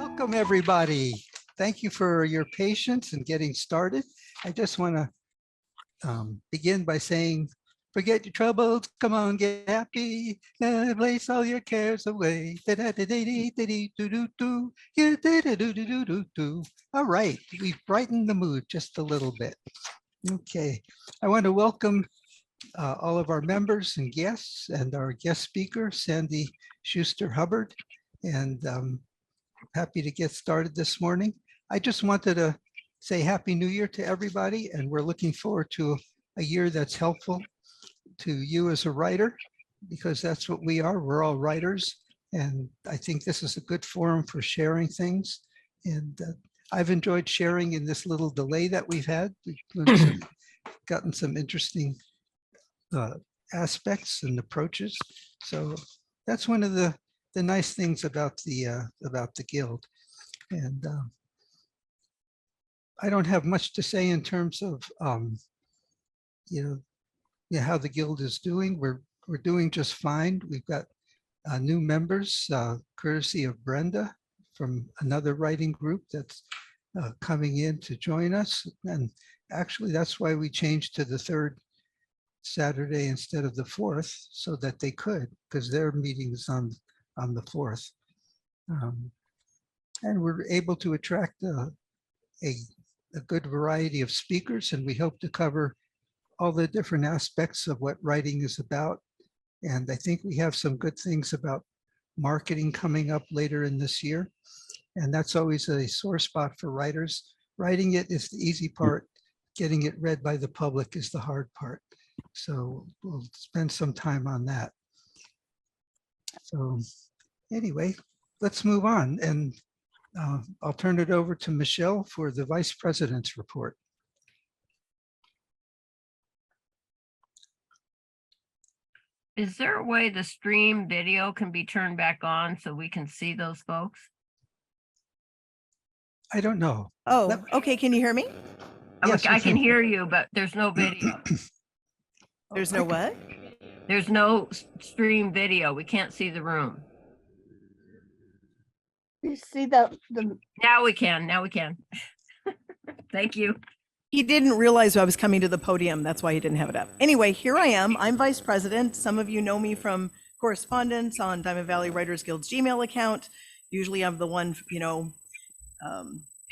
Welcome, everybody. Thank you for your patience in getting started. I just want to begin by saying, forget your troubles, come on, get happy, place all your cares away. All right, we've brightened the mood just a little bit. Okay, I want to welcome all of our members and guests and our guest speaker, Sandy Schuster-Hubbard. And happy to get started this morning. I just wanted to say Happy New Year to everybody, and we're looking forward to a year that's helpful to you as a writer, because that's what we are. We're all writers, and I think this is a good forum for sharing things. And I've enjoyed sharing in this little delay that we've had. We've gotten some interesting aspects and approaches. So that's one of the nice things about the Guild. And I don't have much to say in terms of how the Guild is doing. We're doing just fine. We've got new members, courtesy of Brenda from another writing group that's coming in to join us. And actually, that's why we changed to the third Saturday instead of the fourth, so that they could, because their meeting is on the 4th. And we're able to attract a good variety of speakers, and we hope to cover all the different aspects of what writing is about. And I think we have some good things about marketing coming up later in this year. And that's always a sore spot for writers. Writing it is the easy part. Getting it read by the public is the hard part. So we'll spend some time on that. So anyway, let's move on. And I'll turn it over to Michelle for the Vice President's report. Is there a way the stream video can be turned back on so we can see those folks? I don't know. Oh, okay. Can you hear me? Yes, I can hear you, but there's no video. There's no what? There's no stream video. We can't see the room. You see the Now we can. Now we can. Thank you. He didn't realize I was coming to the podium. That's why he didn't have it up. Anyway, here I am. I'm vice president. Some of you know me from correspondence on Diamond Valley Writers Guild's Gmail account. Usually I'm the one,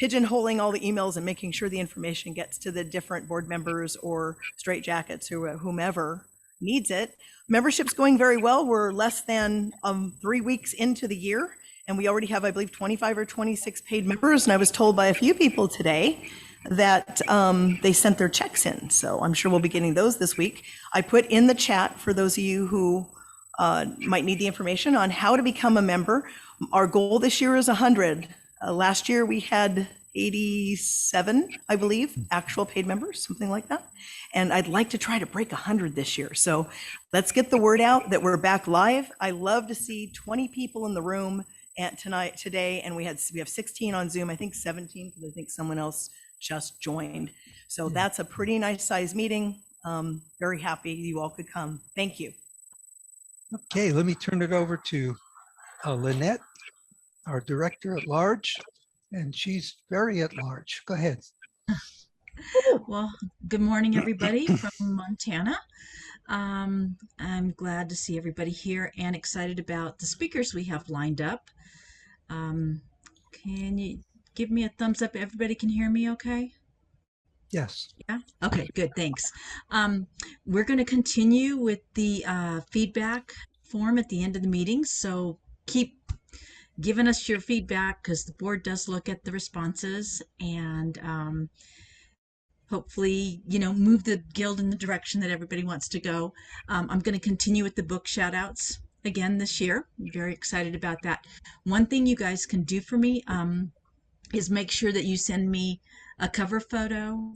pigeonholing all the emails and making sure the information gets to the different board members or Straitjackets or whomever needs it. Membership's going very well. We're less than 3 weeks into the year, and we already have, I believe, 25 or 26 paid members. And I was told by a few people today that they sent their checks in. So I'm sure we'll be getting those this week. I put in the chat for those of you who might need the information on how to become a member. Our goal this year is 100. Last year we had 87, I believe, actual paid members, something like that. And I'd like to try to break 100 this year. So let's get the word out that we're back live. I love to see 20 people in the room today, and we have 16 on Zoom. I think 17, because I think someone else just joined. So that's a pretty nice size meeting. Very happy you all could come. Thank you. Okay, let me turn it over to Lynette, our director at large, and she's very at large. Go ahead. Well, good morning, everybody from Montana. I'm glad to see everybody here and excited about the speakers we have lined up. Can you give me a thumbs up? Everybody can hear me okay? Yes. Yeah. Okay, good. Thanks. We're going to continue with the feedback form at the end of the meeting. So keep giving us your feedback, because the board does look at the responses and hopefully, move the Guild in the direction that everybody wants to go. I'm going to continue with the book shout outs again this year. I'm very excited about that. One thing you guys can do for me is make sure that you send me a cover photo,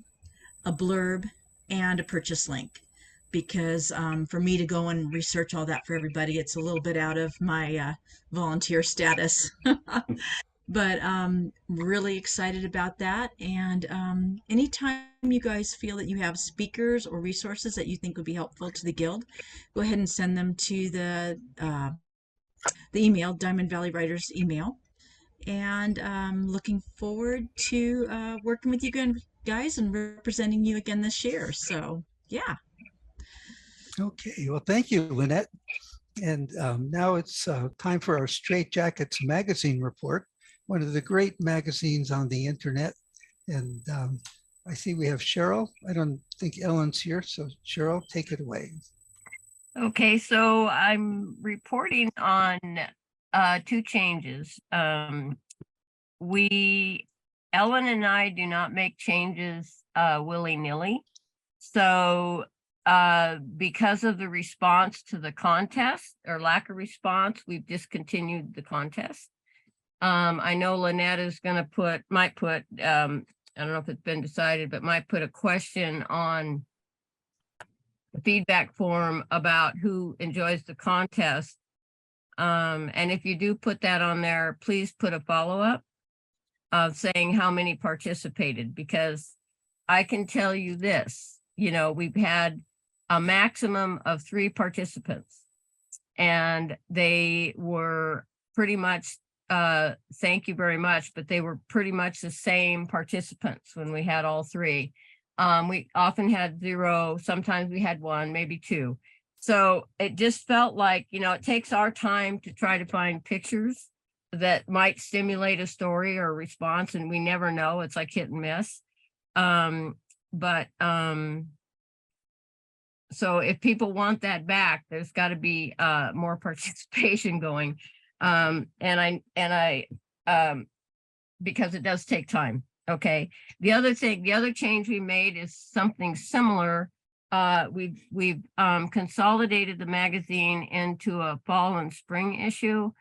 a blurb, and a purchase link, because for me to go and research all that for everybody, it's a little bit out of my volunteer status. But really excited about that. And anytime you guys feel that you have speakers or resources that you think would be helpful to the Guild, go ahead and send them to the email, Diamond Valley Writers email. and looking forward to working with you guys and representing you again this year. So yeah. Okay, well, thank you, Lynette. And now it's time for our Straitjackets Magazine report, one of the great magazines on the internet. And I see we have Cheryl. I don't think Ellen's here, so Cheryl, take it away. Okay, so I'm reporting on two changes. Ellen and I do not make changes willy-nilly. So because of the response to the contest or lack of response, we've discontinued the contest. I know Lynette is going to might put, I don't know if it's been decided, but might put a question on the feedback form about who enjoys the contest. And if you do put that on there, please put a follow-up saying how many participated, because I can tell you this, we've had a maximum of 3 participants, and they were pretty much, thank you very much, but they were pretty much the same participants when we had all 3. We often had 0, sometimes we had 1, maybe 2. So it just felt like, it takes our time to try to find pictures that might stimulate a story or a response, and we never know. It's like hit and miss. So if people want that back, there's got to be more participation going. Because it does take time. Okay. The other change we made is something similar. We've consolidated the magazine into a fall and spring issue.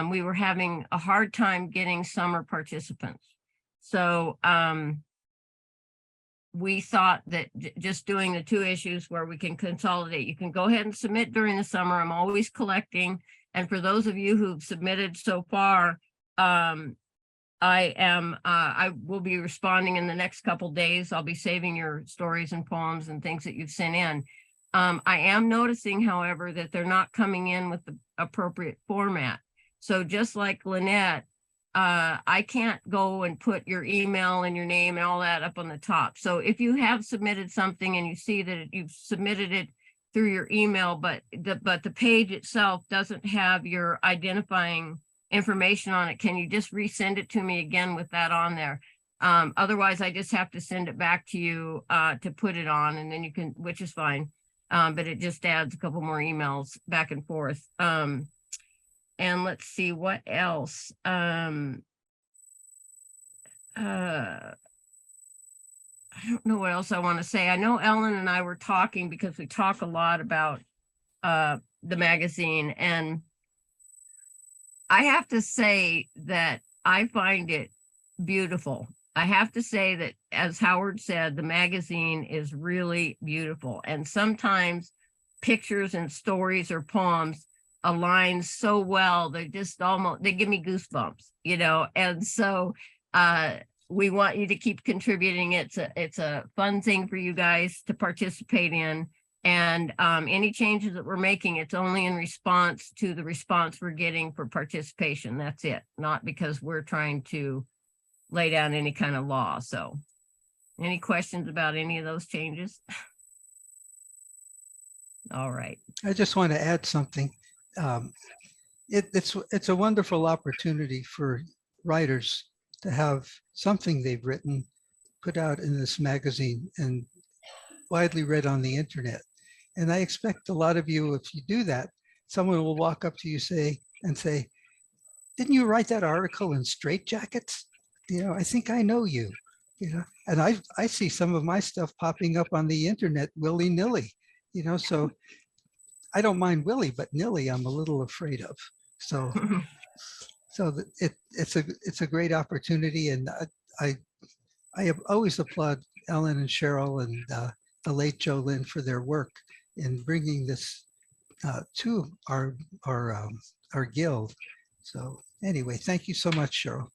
We were having a hard time getting summer participants. So we thought that just doing the 2 issues where we can consolidate, you can go ahead and submit during the summer. I'm always collecting. And for those of you who've submitted so far, I will be responding in the next couple days. I'll be saving your stories and poems and things that you've sent in. I am noticing, however, that they're not coming in with the appropriate format. So just like Lynette, I can't go and put your email and your name and all that up on the top. So if you have submitted something and you see that you've submitted it through your email, but the page itself doesn't have your identifying information on it, can you just resend it to me again with that on there? Otherwise, I just have to send it back to you to put it on, and then you can, which is fine. But it just adds a couple more emails back and forth. And let's see what else. I don't know what else I want to say. I know Ellen and I were talking because we talk a lot about the magazine, and I have to say that I find it beautiful. I have to say that, as Howard said, the magazine is really beautiful. And sometimes pictures and stories or poems align so well, they just they give me goosebumps, and so we want you to keep contributing. It's a fun thing for you guys to participate in, and any changes that we're making, it's only in response to the response we're getting for participation. That's it, not because we're trying to lay down any kind of law. So any questions about any of those changes? All right. I just want to add something. It's a wonderful opportunity for writers to have something they've written put out in this magazine and widely read on the internet. And I expect a lot of you, if you do that, someone will walk up to you and say, didn't you write that article in Straitjackets? I think I know you. And I see some of my stuff popping up on the internet willy-nilly, so I don't mind willy, but nilly I'm a little afraid of. So it's a great opportunity, and I always applaud Ellen and Cheryl and the late Joe Lynn for their work in bringing this to our guild. So anyway, thank you so much, Cheryl.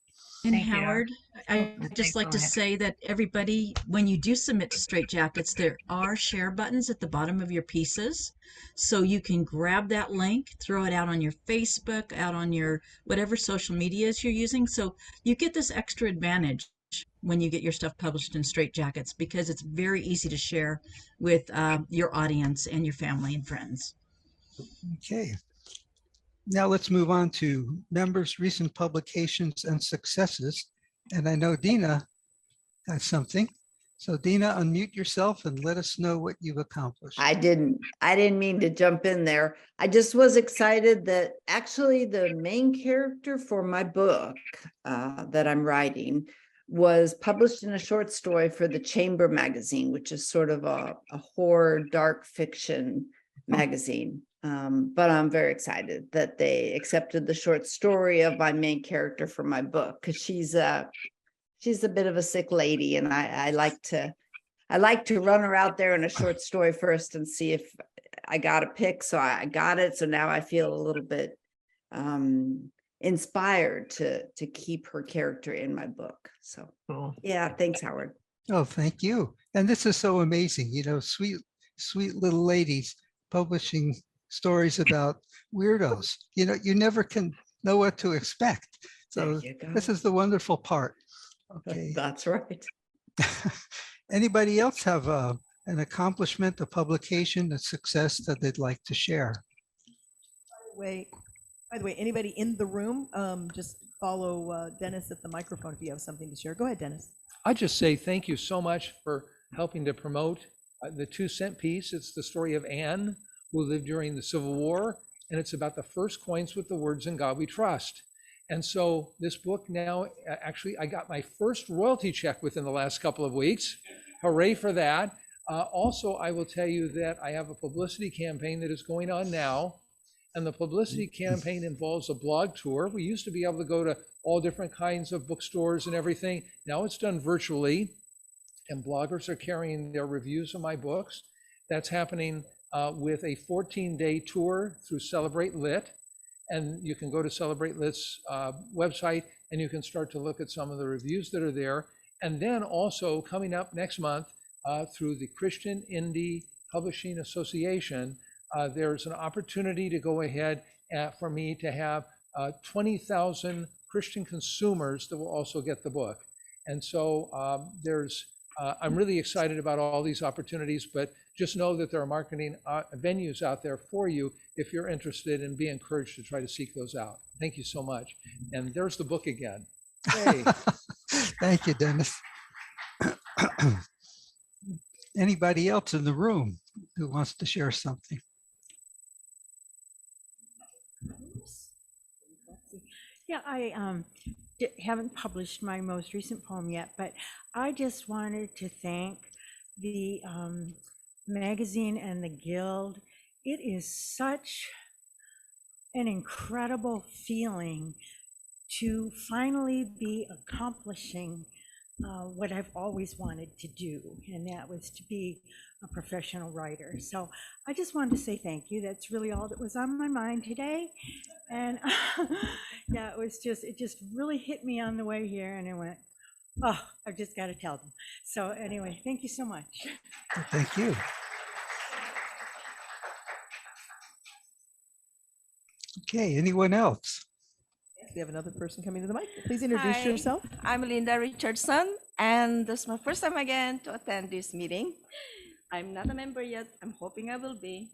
And Thank you. Howard, I'd Okay, just like go to ahead. say that everybody, when you do submit to Straitjackets, there are share buttons at the bottom of your pieces. So you can grab that link, throw it out on your Facebook, out on your whatever social medias you're using. So you get this extra advantage when you get your stuff published in Straitjackets because it's very easy to share with your audience and your family and friends. Okay. Now let's move on to members' recent publications and successes. And I know Dina has something. So Dina, unmute yourself and let us know what you've accomplished. I didn't mean to jump in there. I just was excited that actually the main character for my book that I'm writing was published in a short story for the Chamber magazine, which is sort of a horror dark fiction magazine. But I'm very excited that they accepted the short story of my main character for my book because she's a bit of a sick lady, and I like to run her out there in a short story first and see if I got a pick. So I got it. So now I feel a little bit inspired to keep her character in my book. So Cool. yeah, thanks, Howard. Oh, thank you. And this is so amazing, you know, sweet little ladies publishing stories about weirdos. You know, you never can know what to expect. So There you go. this is the wonderful part. Okay. That's right. Anybody else have an accomplishment, a publication, a success that they'd like to share? By the way, anybody in the room, just follow Dennis at the microphone if you have something to share. Go ahead, Dennis. I just say thank you so much for helping to promote the 2-cent piece. It's the story of Anne, who lived during the Civil War, and it's about the first coins with the words "In God We Trust." And so this book now, actually, I got my first royalty check within the last couple of weeks. Hooray for that. Also, I will tell you that I have a publicity campaign that is going on now. And the publicity campaign involves a blog tour. We used to be able to go to all different kinds of bookstores and everything. Now it's done virtually, and bloggers are carrying their reviews of my books. That's happening with a 14-day tour through Celebrate Lit. And you can go to Celebrate Lit's website and you can start to look at some of the reviews that are there. And then also coming up next month through the Christian Indie Publishing Association, there's an opportunity to go ahead for me to have 20,000 Christian consumers that will also get the book. And so I'm really excited about all these opportunities, but just know that there are marketing venues out there for you if you're interested, and be encouraged to try to seek those out. Thank you so much. And there's the book again. Hey. Thank you, Dennis. Anybody else in the room who wants to share something? Yeah, I haven't published my most recent poem yet, but I just wanted to thank the magazine and the Guild. It is such an incredible feeling to finally be accomplishing what I've always wanted to do, and that was to be a professional writer. So I just wanted to say thank you. That's really all that was on my mind today. And yeah, it just really hit me on the way here, and I went, oh, I've just got to tell them. So anyway, thank you so much. Thank you. Okay, anyone else? We have another person coming to the mic. Please introduce Hi. yourself. I'm Linda Richardson, and this is my first time again to attend this meeting. I'm not a member yet. I'm hoping I will be.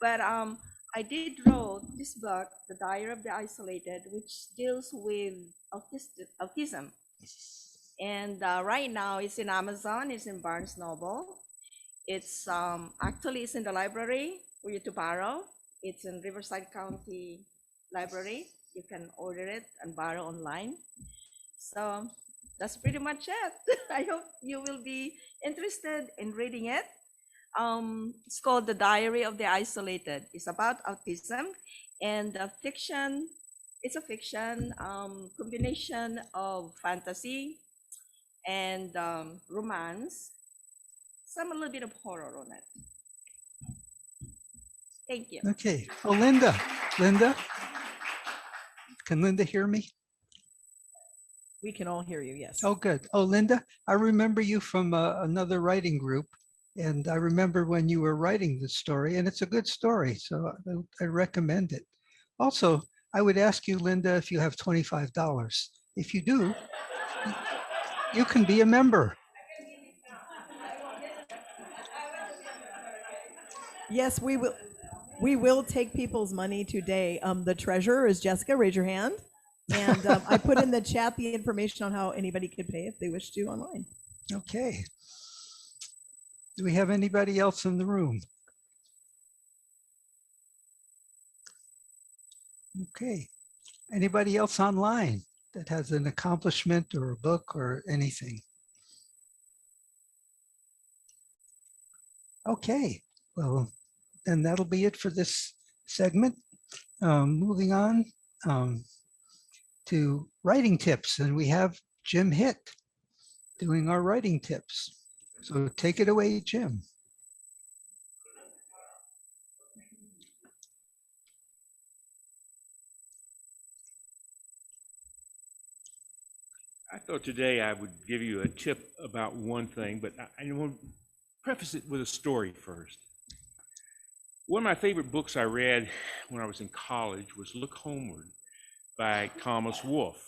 But I did wrote this book, The Diary of the Isolated, which deals with autism. And right now it's in Amazon, it's in Barnes Noble. It's actually it's in the library for you to borrow. It's in Riverside County Library. You can order it and borrow online. So that's pretty much it. I hope you will be interested in reading it. It's called The Diary of the Isolated. It's about autism, and the fiction. It's a fiction combination of fantasy and romance. Some a little bit of horror on it. Thank you. Okay. Oh, Linda. Can Linda hear me? We can all hear you, yes. Oh, good. Oh, Linda, I remember you from another writing group. And I remember when you were writing the story, and it's a good story, so I recommend it. Also, I would ask you, Linda, if you have $25. If you do, you can be a member. Yes, we will. We will take people's money today. The treasurer is Jessica. Raise your hand. And I put in the chat the information on how anybody could pay if they wish to online. Okay. Do we have anybody else in the room? Okay. Anybody else online that has an accomplishment or a book or anything? Okay. Well, then that'll be it for this segment. Moving on to writing tips, and we have Jim Hitt doing our writing tips. So take it away, Jim. I thought today I would give you a tip about one thing, but I want to preface it with a story first. One of my favorite books I read when I was in college was Look Homeward by Thomas Wolfe.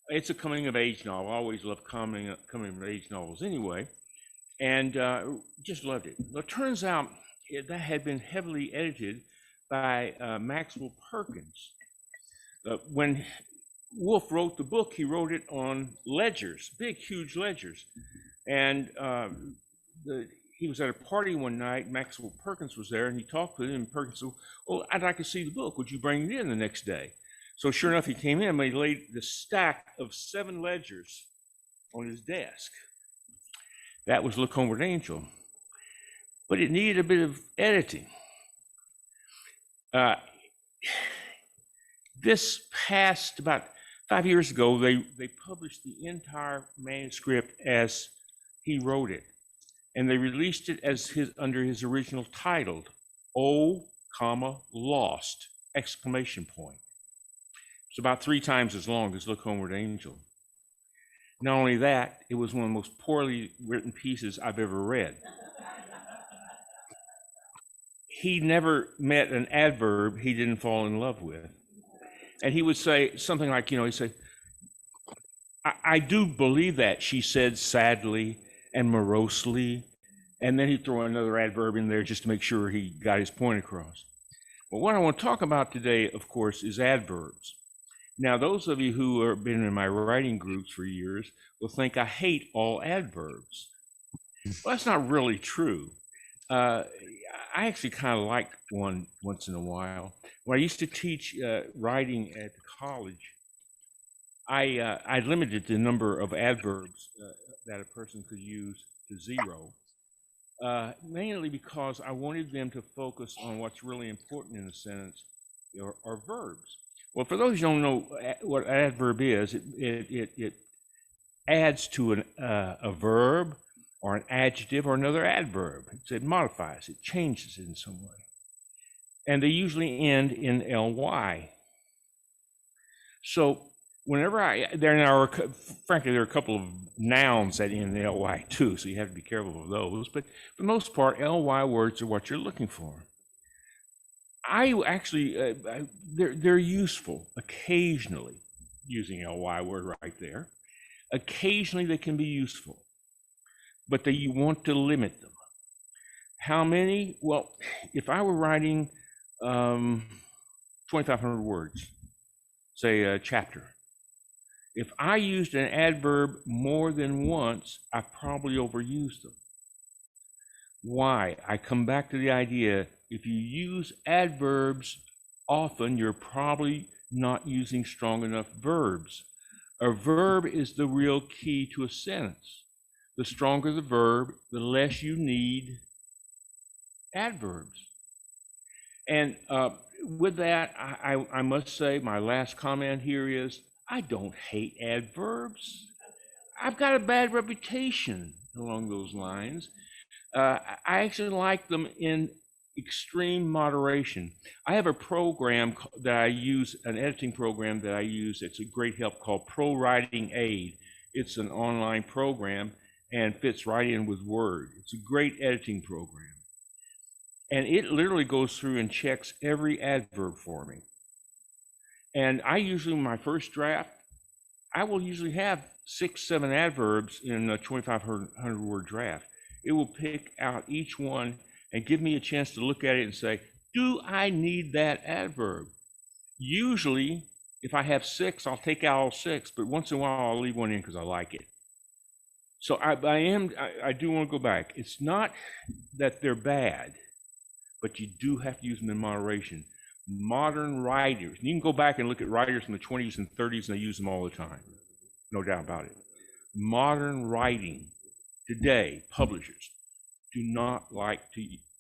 It's a coming of age novel. I always love coming of age novels anyway, and just loved it. Well, it turns out that had been heavily edited by Maxwell Perkins. When Wolfe wrote the book, he wrote it on ledgers, big, huge ledgers. And he was at a party one night, Maxwell Perkins was there, and he talked with him, and Perkins said, "Oh, I'd like to see the book. Would you bring it in the next day?" So sure enough, he came in, and he laid the stack of 7 ledgers on his desk. That was Look Homeward, Angel. But it needed a bit of editing. This passed about 5 years ago. They published the entire manuscript as he wrote it, and they released it as under his original title, O, Lost, exclamation point. It's about 3 times as long as Look Homeward, Angel. Not only that, it was one of the most poorly written pieces I've ever read. He never met an adverb he didn't fall in love with. And he would say something like, he'd say, I do believe that, she said sadly and morosely. And then he'd throw another adverb in there just to make sure he got his point across. Well, what I want to talk about today, of course, is adverbs. Now, those of you who have been in my writing groups for years will think I hate all adverbs. Well, that's not really true. I actually kind of like one once in a while. When I used to teach writing at college, I limited the number of adverbs that a person could use to 0, mainly because I wanted them to focus on what's really important in a sentence, or verbs. Well, for those who don't know what adverb is, it adds to a verb or an adjective or another adverb. It modifies, it changes it in some way. And they usually end in ly. So whenever frankly, there are a couple of nouns that end in ly too, so you have to be careful of those. But for the most part, ly words are what you're looking for. I actually, they're useful occasionally, using ly word right there. Occasionally they can be useful, but you want to limit them. How many? Well, if I were writing 2,500 words, say a chapter, if I used an adverb more than once, I probably overused them. Why? I come back to the idea, if you use adverbs often, you're probably not using strong enough verbs. A verb is the real key to a sentence. The stronger the verb, the less you need adverbs. And with that, I must say, my last comment here is, I don't hate adverbs. I've got a bad reputation along those lines. I actually like them in extreme moderation. I have a program that I use, an editing program that I use. It's a great help called Pro Writing Aid. It's an online program and fits right in with Word. It's a great editing program. And it literally goes through and checks every adverb for me. And I usually, my first draft, I will usually have 6, 7 adverbs in a 2,500 word draft. It will pick out each one and give me a chance to look at it and say, do I need that adverb? Usually, if I have 6, I'll take out all 6, but once in a while I'll leave one in because I like it. So I do want to go back. It's not that they're bad, but you do have to use them in moderation. Modern writers, you can go back and look at writers from the 20s and 30s, and they use them all the time. No doubt about it. Modern writing today, publishers do not like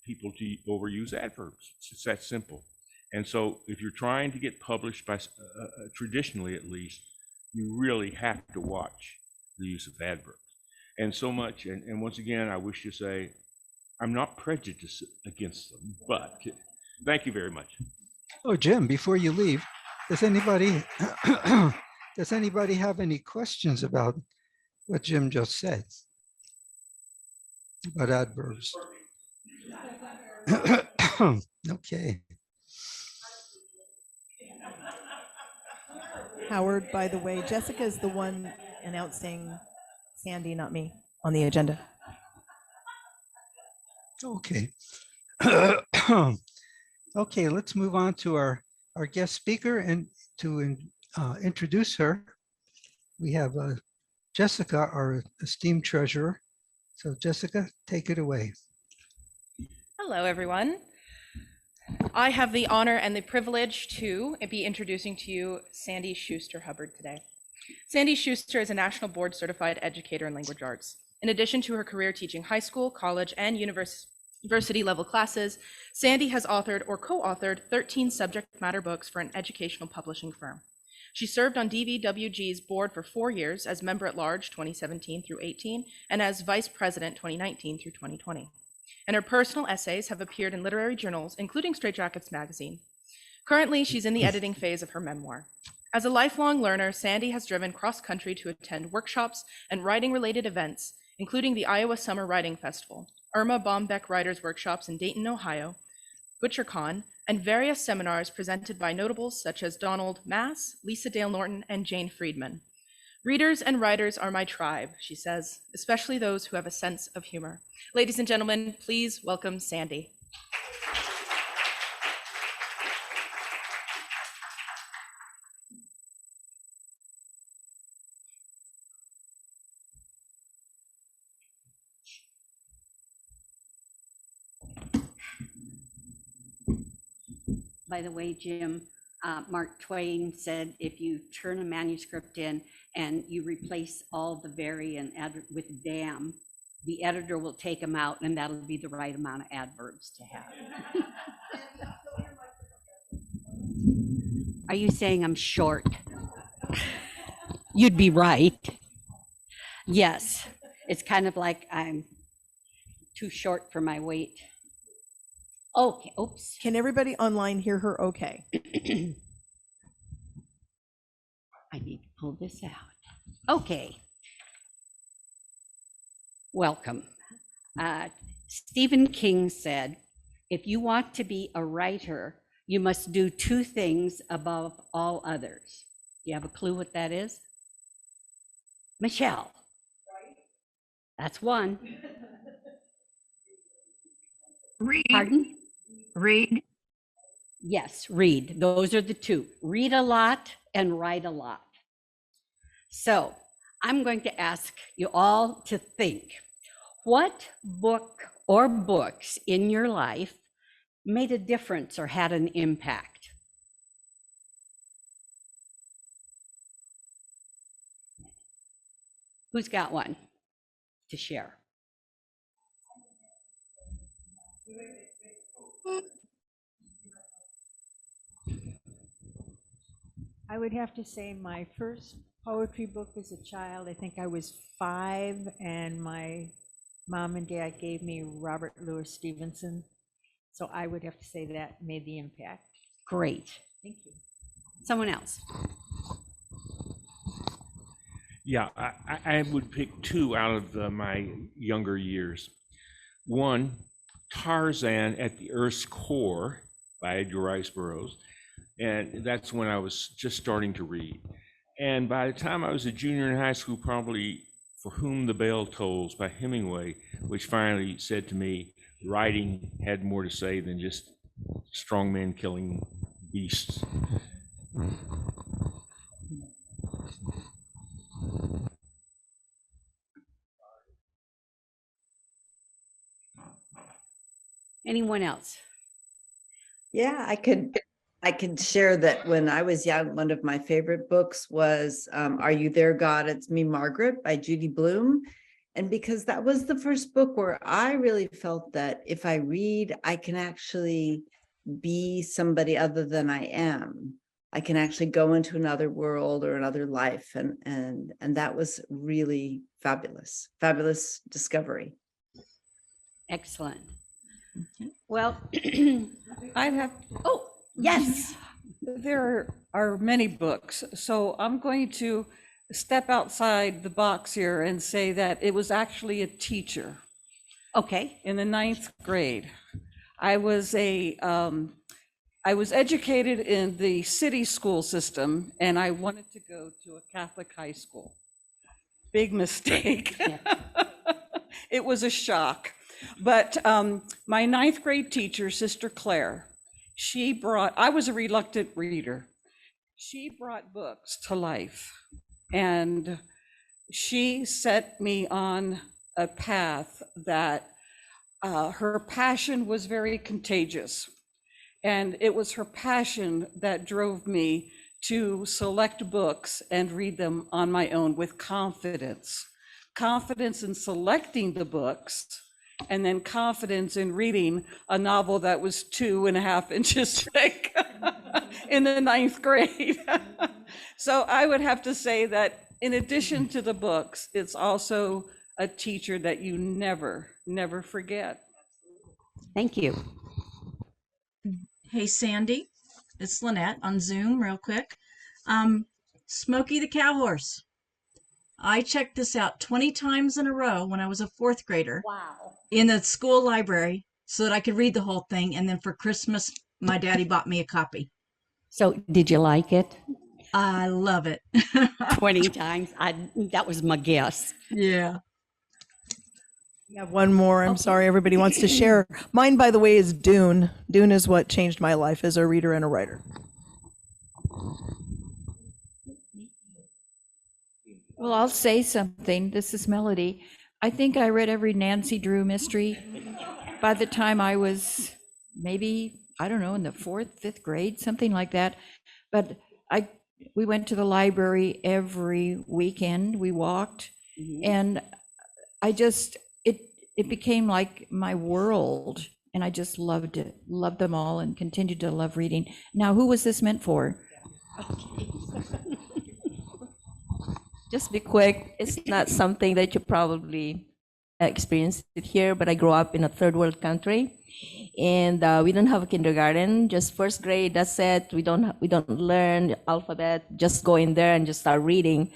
people to overuse adverbs. It's just that simple. And so if you're trying to get published by, traditionally at least, you really have to watch the use of adverbs. And so much, and once again, I wish to say, I'm not prejudiced against them, but thank you very much. Oh, Jim, before you leave, does anybody does anybody have any questions about what Jim just said about adverbs? Okay. Howard, by the way, Jessica is the one announcing Sandy, not me, on the agenda. Okay. Okay, let's move on to our guest speaker, and to introduce her, we have Jessica, our esteemed treasurer. So Jessica, take it away. Hello, everyone. I have the honor and the privilege to be introducing to you Sandy Schuster-Hubbard today. Sandy Schuster is a National Board-Certified Educator in Language Arts. In addition to her career teaching high school, college, and university level classes, Sandy has authored or co-authored 13 subject matter books for an educational publishing firm. She served on DVWG's board for 4 years as member at large 2017 through 18 and as vice president 2019 through 2020. And her personal essays have appeared in literary journals, including Straitjackets Magazine. Currently, she's in the editing phase of her memoir. As a lifelong learner, Sandy has driven cross-country to attend workshops and writing-related events, including the Iowa Summer Writing Festival, Irma Bombeck Writers Workshops in Dayton, Ohio, ButcherCon, and various seminars presented by notables such as Donald Mass, Lisa Dale Norton, and Jane Friedman. Readers and writers are my tribe, she says, especially those who have a sense of humor. Ladies and gentlemen, please welcome Sandy. By the way, Jim, Mark Twain said if you turn a manuscript in and you replace all the very and with damn, the editor will take them out, and that'll be the right amount of adverbs to have. Are you saying I'm short? You'd be right. Yes, it's kind of like I'm too short for my weight. Okay, oops. Can everybody online hear her okay? I need to pull this out. Okay. Welcome. Stephen King said, if you want to be a writer, you must do 2 things above all others. Do you have a clue what that is? Michelle. That's one. Read. Pardon? Read. Yes, read. Those are the 2. Read a lot and write a lot. So I'm going to ask you all to think, what book or books in your life made a difference or had an impact? Who's got one to share? I would have to say my first poetry book as a child, I think I was 5, and my mom and dad gave me Robert Louis Stevenson. So I would have to say that made the impact. Great. Thank you. Someone else. Yeah, I would pick two out of my younger years. One, Tarzan at the Earth's Core by Edgar Rice Burroughs. And that's when I was just starting to read. And by the time I was a junior in high school, probably For Whom the Bell Tolls by Hemingway, which finally said to me, writing had more to say than just strong men killing beasts. Anyone else? Yeah, I could share that when I was young, one of my favorite books was Are You There, God? It's Me, Margaret by Judy Blume. And because that was the first book where I really felt that if I read, I can actually be somebody other than I am. I can actually go into another world or another life. And that was really fabulous, fabulous discovery. Excellent. Well, I have, oh, yes. there are many books, so I'm going to step outside the box here and say that it was actually a teacher Okay. in the 9th grade. I was educated in the city school system, and I wanted to go to a Catholic high school. Big mistake. It was a shock. But my 9th grade teacher, Sister Claire, I was a reluctant reader. She brought books to life, and she set me on a path that her passion was very contagious. And it was her passion that drove me to select books and read them on my own with confidence. Confidence in selecting the books, and then confidence in reading a novel that was 2.5 inches thick in the 9th grade. So I would have to say that in addition to the books, it's also a teacher that you never, never forget. Thank you. Hey, Sandy, it's Lynette on Zoom real quick. Smokey the Cowhorse. I checked this out 20 times in a row when I was a 4th grader. Wow. In the school library so that I could read the whole thing. And then for Christmas, my daddy bought me a copy. So did you like it? I love it. 20 times. That was my guess. Yeah. We have one more. I'm Okay. sorry, everybody wants to share. Mine, by the way, is Dune. Dune is what changed my life as a reader and a writer. Well, I'll say something. This is Melody. I think I read every Nancy Drew mystery by the time I was maybe, I don't know, in the 4th, 5th grade, something like that. But we went to the library every weekend. We walked, and it became like my world, and I just loved it, loved them all, and continued to love reading. Now, who was this meant for? Just be quick. It's not something that you probably experienced it here, but I grew up in a third world country, and we don't have a kindergarten. Just 1st grade. That's it. We don't learn alphabet. Just go in there and just start reading.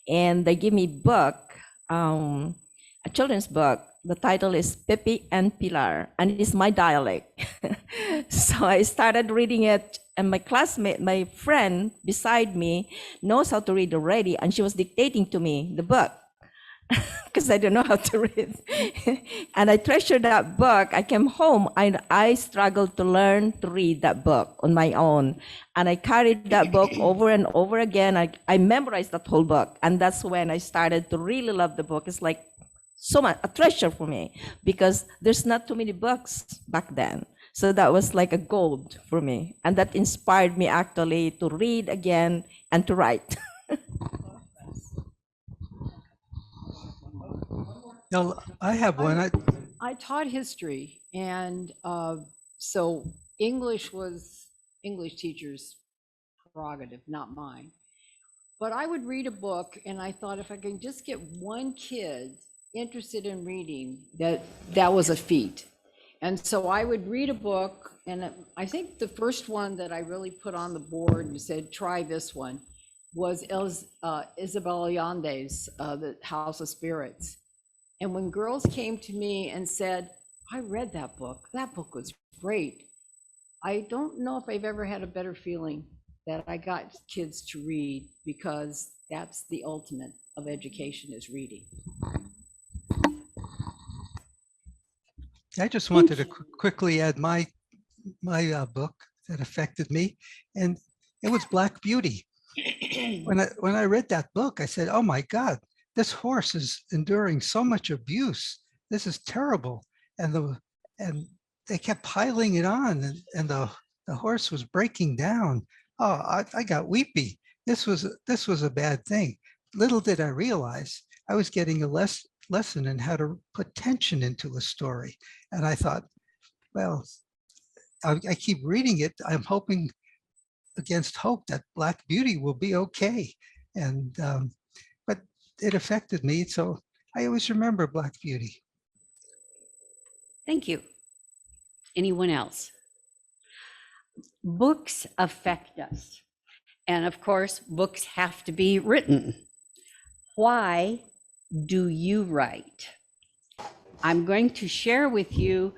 And they give me book, a children's book. The title is Pepe and Pilar, and it is my dialect. So I started reading it, and my classmate, my friend beside me, knows how to read already, and she was dictating to me the book because I don't know how to read. And I treasured that book. I came home and I struggled to learn to read that book on my own. And I carried that book over and over again. I memorized that whole book. And that's when I started to really love the book. It's like so much a treasure for me because there's not too many books back then. So that was like a gold for me. And that inspired me actually to read again and to write. Now, I have one. I taught history, and so English was English teachers' prerogative, not mine. But I would read a book, and I thought if I can just get one kid interested in reading, that was a feat. And so I would read a book, and I think the first one that I really put on the board and said, try this one, was Isabel Allende's The House of Spirits. And when girls came to me and said, I read that book was great. I don't know if I've ever had a better feeling that I got kids to read, because that's the ultimate of education, is reading. I just wanted to quickly add my book that affected me, and it was Black Beauty. When I read that book, I said, "Oh my God, this horse is enduring so much abuse. This is terrible." And they kept piling it on, and the horse was breaking down. Oh, I got weepy. This was a bad thing. Little did I realize I was getting a lesson in how to put tension into a story. And I thought, well, I keep reading it. I'm hoping against hope that Black Beauty will be okay. And but it affected me, so I always remember Black Beauty. Thank you. Anyone else? Books affect us. And of course, books have to be written. Why do you write? I'm going to share with you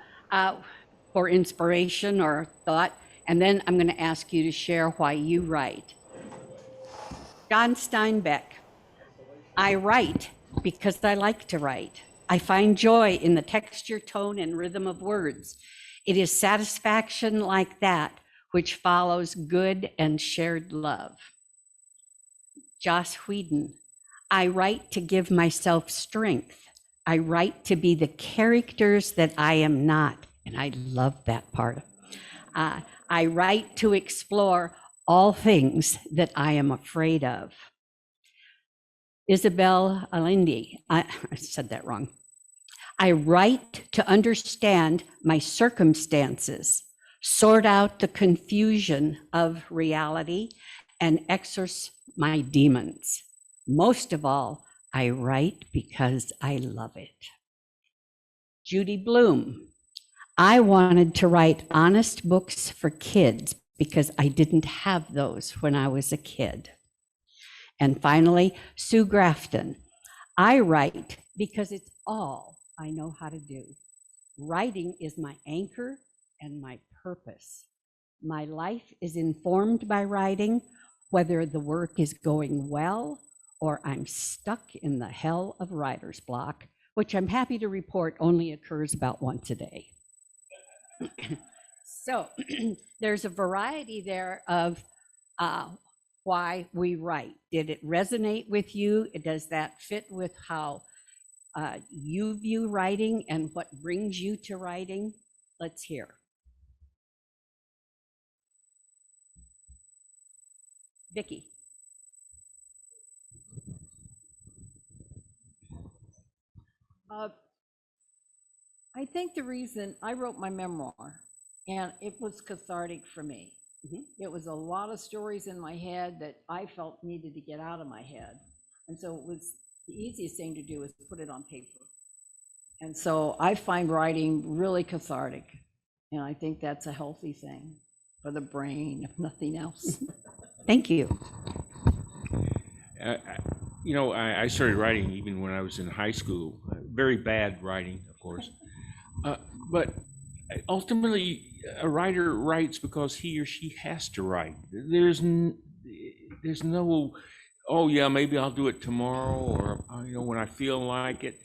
for inspiration or thought, and then I'm going to ask you to share why you write. John Steinbeck, I write because I like to write. I find joy in the texture, tone, and rhythm of words. It is satisfaction like that which follows good and shared love. Joss Whedon, I write to give myself strength. I write to be the characters that I am not, and I love that part. I write to explore all things that I am afraid of. Isabel Allende, I said that wrong. I write to understand my circumstances, sort out the confusion of reality, and exorcise my demons. Most of all, I write because I love it. Judy Blume, I wanted to write honest books for kids because I didn't have those when I was a kid. And finally, Sue Grafton, I write because it's all I know how to do. Writing is my anchor and my purpose. My life is informed by writing, whether the work is going well or I'm stuck in the hell of writer's block, which I'm happy to report only occurs about once a day. So there's a variety there of why we write. Did it resonate with you? Does that fit with how you view writing and what brings you to writing? Let's hear. Vicki. I think the reason I wrote my memoir, and it was cathartic for me. It was a lot of stories in my head that I felt needed to get out of my head. And so it was the easiest thing to do is put it on paper. And so I find writing really cathartic. And I think that's a healthy thing for the brain, if nothing else. Thank you. I started writing even when I was in high school. Very bad writing, of course. But ultimately, a writer writes because he or she has to write. There's no, oh yeah, maybe I'll do it tomorrow, or when I feel like it.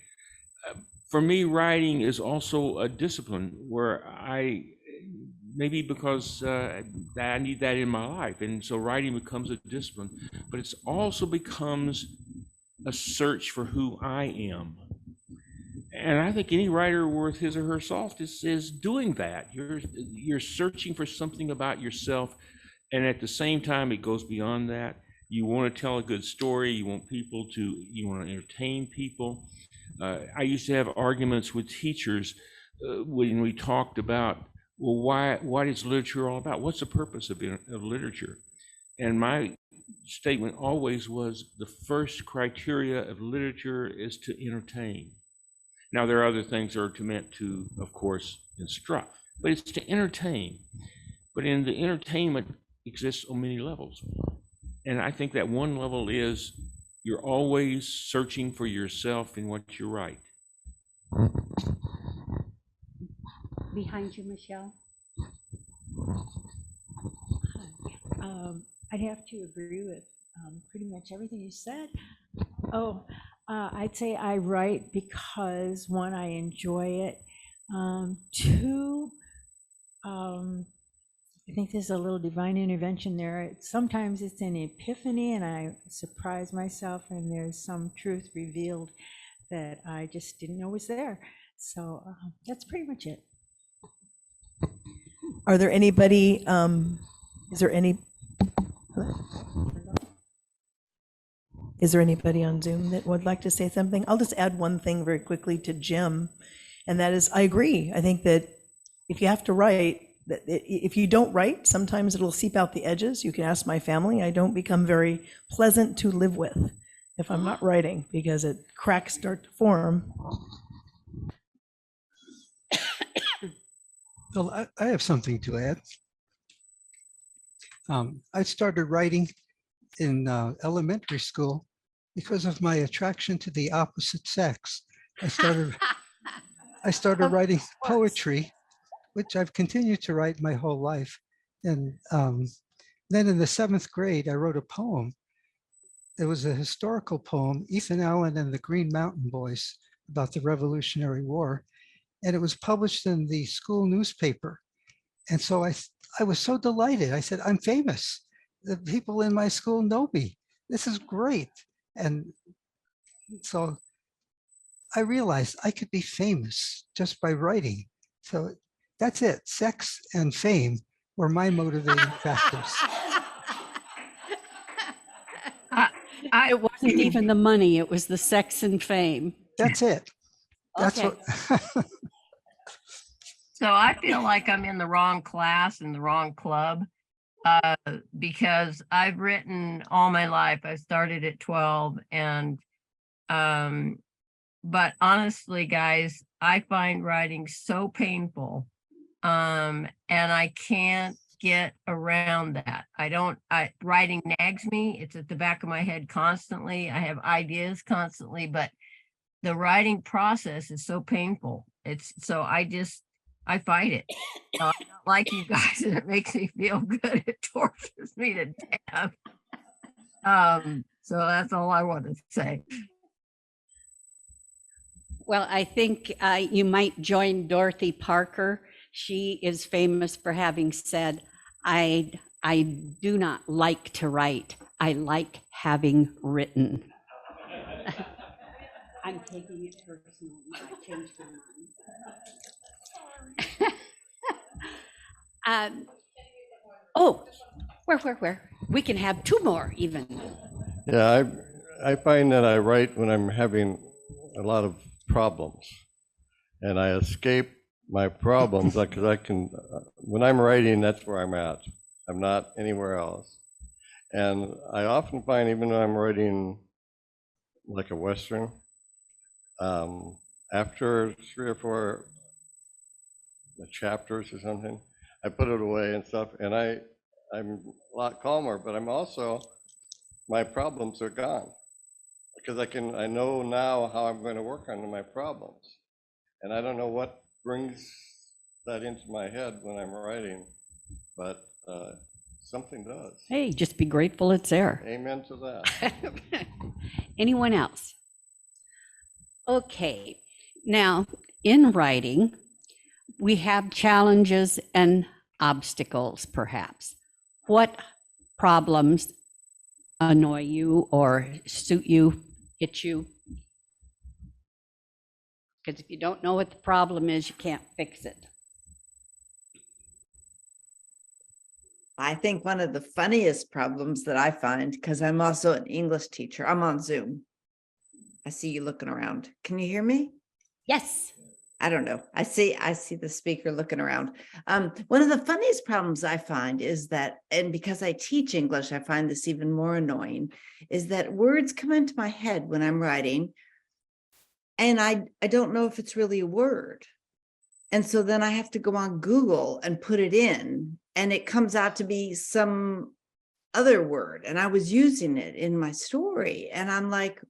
For me, writing is also a discipline where maybe because I need that in my life, and so writing becomes a discipline. But it also becomes a search for who I am. And I think any writer worth his or her salt is doing that. You're searching for something about yourself, and at the same time, it goes beyond that. You want to tell a good story. You want to entertain people. I used to have arguments with teachers when we talked about, well, what is literature all about? What's the purpose of literature? And my statement always was the first criteria of literature is to entertain. Now, there are other things that are meant to, of course, instruct, but it's to entertain. But in the entertainment exists on many levels. And I think that one level is you're always searching for yourself in what you write. Behind you, Michelle. I'd have to agree with pretty much everything you said. Oh, I'd say I write because one, I enjoy it. Two, I think there's a little divine intervention there. Sometimes it's an epiphany and I surprise myself and there's some truth revealed that I just didn't know was there. So that's pretty much it. Are there anybody, is there anybody on Zoom that would like to say something? I'll just add one thing very quickly to Jim, and that is, I agree. I think that if you have to write, that if you don't write, sometimes it'll seep out the edges. You can ask my family. I don't become very pleasant to live with if I'm not writing because cracks start to form. Well, I have something to add. I started writing in elementary school because of my attraction to the opposite sex. I started writing poetry, which I've continued to write my whole life. And then in the 7th grade, I wrote a poem. It was a historical poem, Ethan Allen and the Green Mountain Boys, about the Revolutionary War. And it was published in the school newspaper. And so I was so delighted. I said, I'm famous. The people in my school know me. This is great. And so I realized I could be famous just by writing. So that's it. Sex and fame were my motivating factors. It wasn't even the money, it was the sex and fame. That's it. That's Okay. what. So I feel like I'm in the wrong class and the wrong club because I've written all my life. I started at 12 and but honestly, guys, I find writing so painful and I can't get around that. Writing nags me. It's at the back of my head constantly. I have ideas constantly, but the writing process is so painful. I fight it. Not like you guys, and it makes me feel good. It tortures me to death. So that's all I want to say. Well, I think you might join Dorothy Parker. She is famous for having said, I do not like to write. I like having written. I'm taking it personal. I changed my mind. Where? We can have 2 more even. Yeah, I find that I write when I'm having a lot of problems, and I escape my problems because I can. When I'm writing, that's where I'm at. I'm not anywhere else, and I often find even when I'm writing like a Western, after 3 or 4 chapters or something, I put it away and stuff, and I'm a lot calmer, but I'm also, my problems are gone because I know now how I'm going to work on my problems, and I don't know what brings that into my head when I'm writing, but something does. Hey, just be grateful it's there. Amen to that. Anyone else? Okay, now in writing, we have challenges and obstacles, perhaps. What problems annoy you or suit you, hit you? Because if you don't know what the problem is, you can't fix it. I think one of the funniest problems that I find, because I'm also an English teacher, I'm on Zoom. I see you looking around. Can you hear me? Yes. I don't know. I see the speaker looking around. One of the funniest problems I find is that, and because I teach English, I find this even more annoying, is that words come into my head when I'm writing and I don't know if it's really a word. And so then I have to go on Google and put it in, and it comes out to be some other word. And I was using it in my story, and I'm like,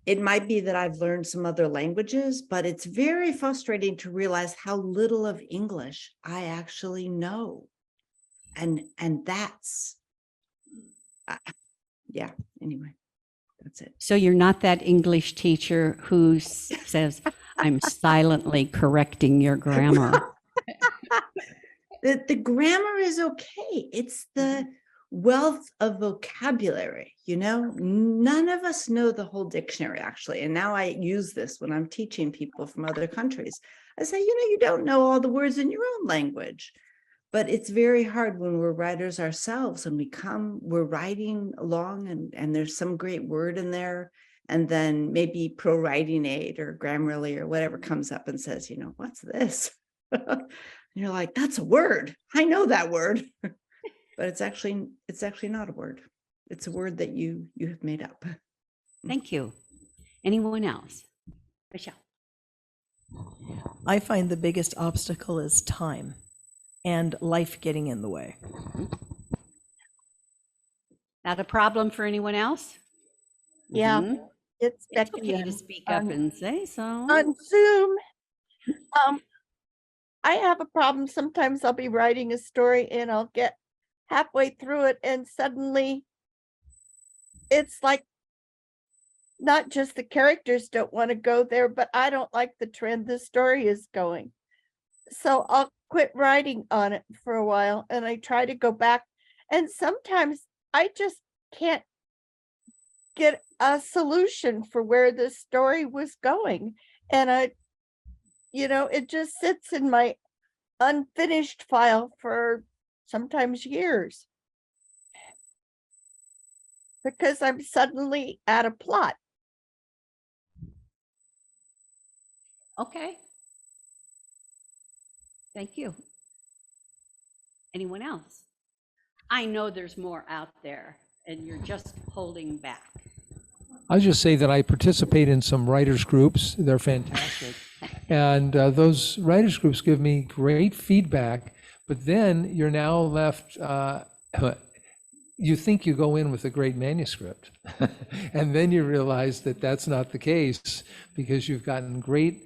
it might be that I've learned some other languages, but it's very frustrating to realize how little of English I actually know. And that's, yeah, anyway, that's it. So you're not that English teacher who says, I'm silently correcting your grammar. The grammar is okay. It's the wealth of vocabulary, none of us know the whole dictionary, actually. And now I use this when I'm teaching people from other countries. I say, you don't know all the words in your own language. But it's very hard when we're writers ourselves and we're writing along and there's some great word in there. And then maybe Pro Writing Aid or Grammarly or whatever comes up and says, what's this? And you're like, that's a word. I know that word. But it's actually not a word. It's a word that you have made up. Thank you. Anyone else? Michelle. I find the biggest obstacle is time and life getting in the way. Not a problem for anyone else? Yeah, it's okay to speak up and say so. On Zoom, I have a problem. Sometimes I'll be writing a story and I'll get halfway through it and suddenly it's like not just the characters don't want to go there, but I don't like the trend the story is going. So I'll quit writing on it for a while and I try to go back, and sometimes I just can't get a solution for where the story was going, and it just sits in my unfinished file for sometimes years because I'm suddenly at a plot. Okay. Thank you. Anyone else? I know there's more out there and you're just holding back. I'll just say that I participate in some writers groups. They're fantastic. And those writers groups give me great feedback, but then you're now left, you think you go in with a great manuscript. And then you realize that that's not the case because you've gotten great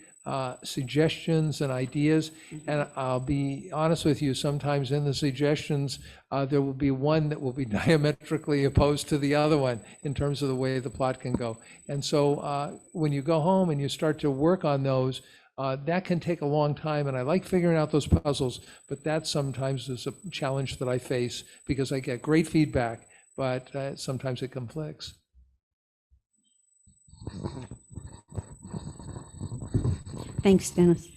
suggestions and ideas. And I'll be honest with you, sometimes in the suggestions, there will be one that will be diametrically opposed to the other one in terms of the way the plot can go. And so when you go home and you start to work on those, that can take a long time. And I like figuring out those puzzles, but that sometimes is a challenge that I face because I get great feedback, but sometimes it conflicts. Thanks, Dennis.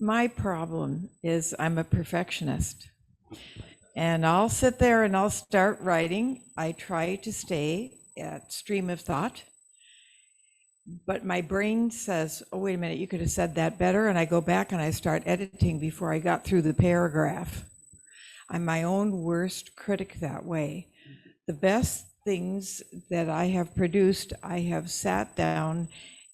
My problem is I'm a perfectionist, and I'll sit there and I'll start writing. I try to stay at stream of thought, but my brain says, oh, wait a minute, you could have said that better. And I go back and I start editing before I got through the paragraph. I'm my own worst critic that way. The best things that I have produced, I have sat down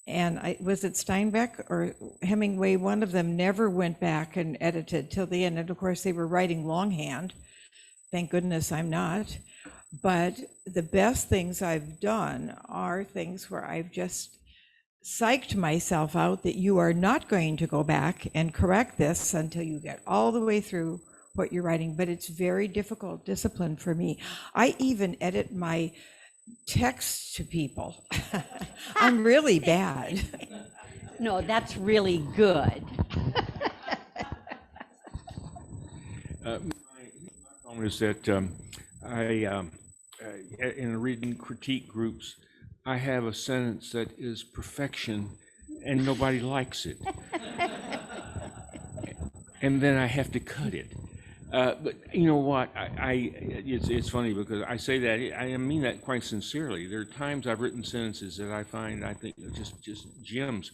and was it Steinbeck or Hemingway? One of them never went back and edited till the end. And of course, they were writing longhand. Thank goodness I'm not. But the best things I've done are things where I've just psyched myself out that you are not going to go back and correct this until you get all the way through what you're writing. But it's very difficult discipline for me. I even edit my text to people. I'm really bad. No, that's really good. My problem is that in reading critique groups, I have a sentence that is perfection and nobody likes it. And then I have to cut it. But you know what? It's funny because I say that I mean that quite sincerely. There are times I've written sentences that I think are just gems,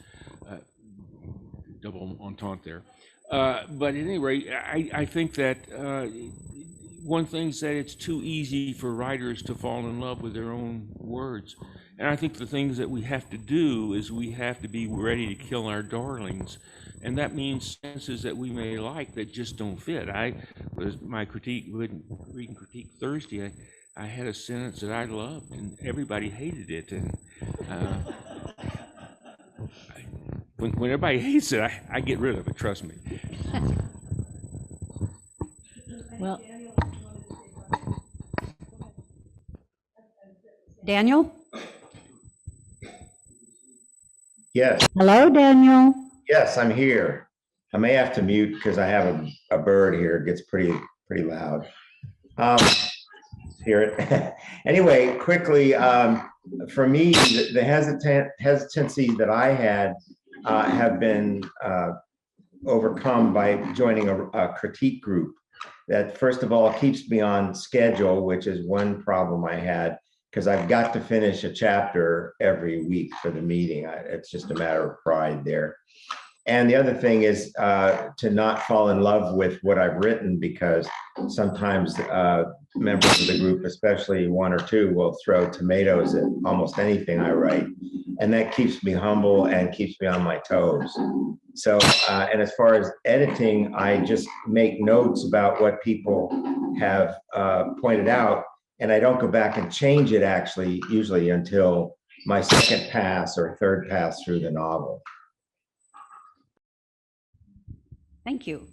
double entente there. But at any rate, I think that one thing is that it's too easy for writers to fall in love with their own words, And I think the things that we have to do is we have to be ready to kill our darlings. And that means sentences that we may like that just don't fit. I was my critique, reading critique Thursday, I had a sentence that I loved and everybody hated it. And when everybody hates it, I get rid of it, trust me. Well, Daniel? Yes, Hello, Daniel. yes, I'm here. I may have to mute because I have a bird here. It gets pretty loud. Hear it. Anyway, quickly, for me, the hesitancy that I had have been overcome by joining a critique group that, first of all, keeps me on schedule, which is one problem I had, because I've got to finish a chapter every week for the meeting. It's just a matter of pride there. And the other thing is to not fall in love with what I've written, because sometimes members of the group, especially one or two, will throw tomatoes at almost anything I write. And that keeps me humble and keeps me on my toes. So, and as far as editing, I just make notes about what people have pointed out. And I don't go back and change it actually, usually until my second pass or third pass through the novel. Thank you.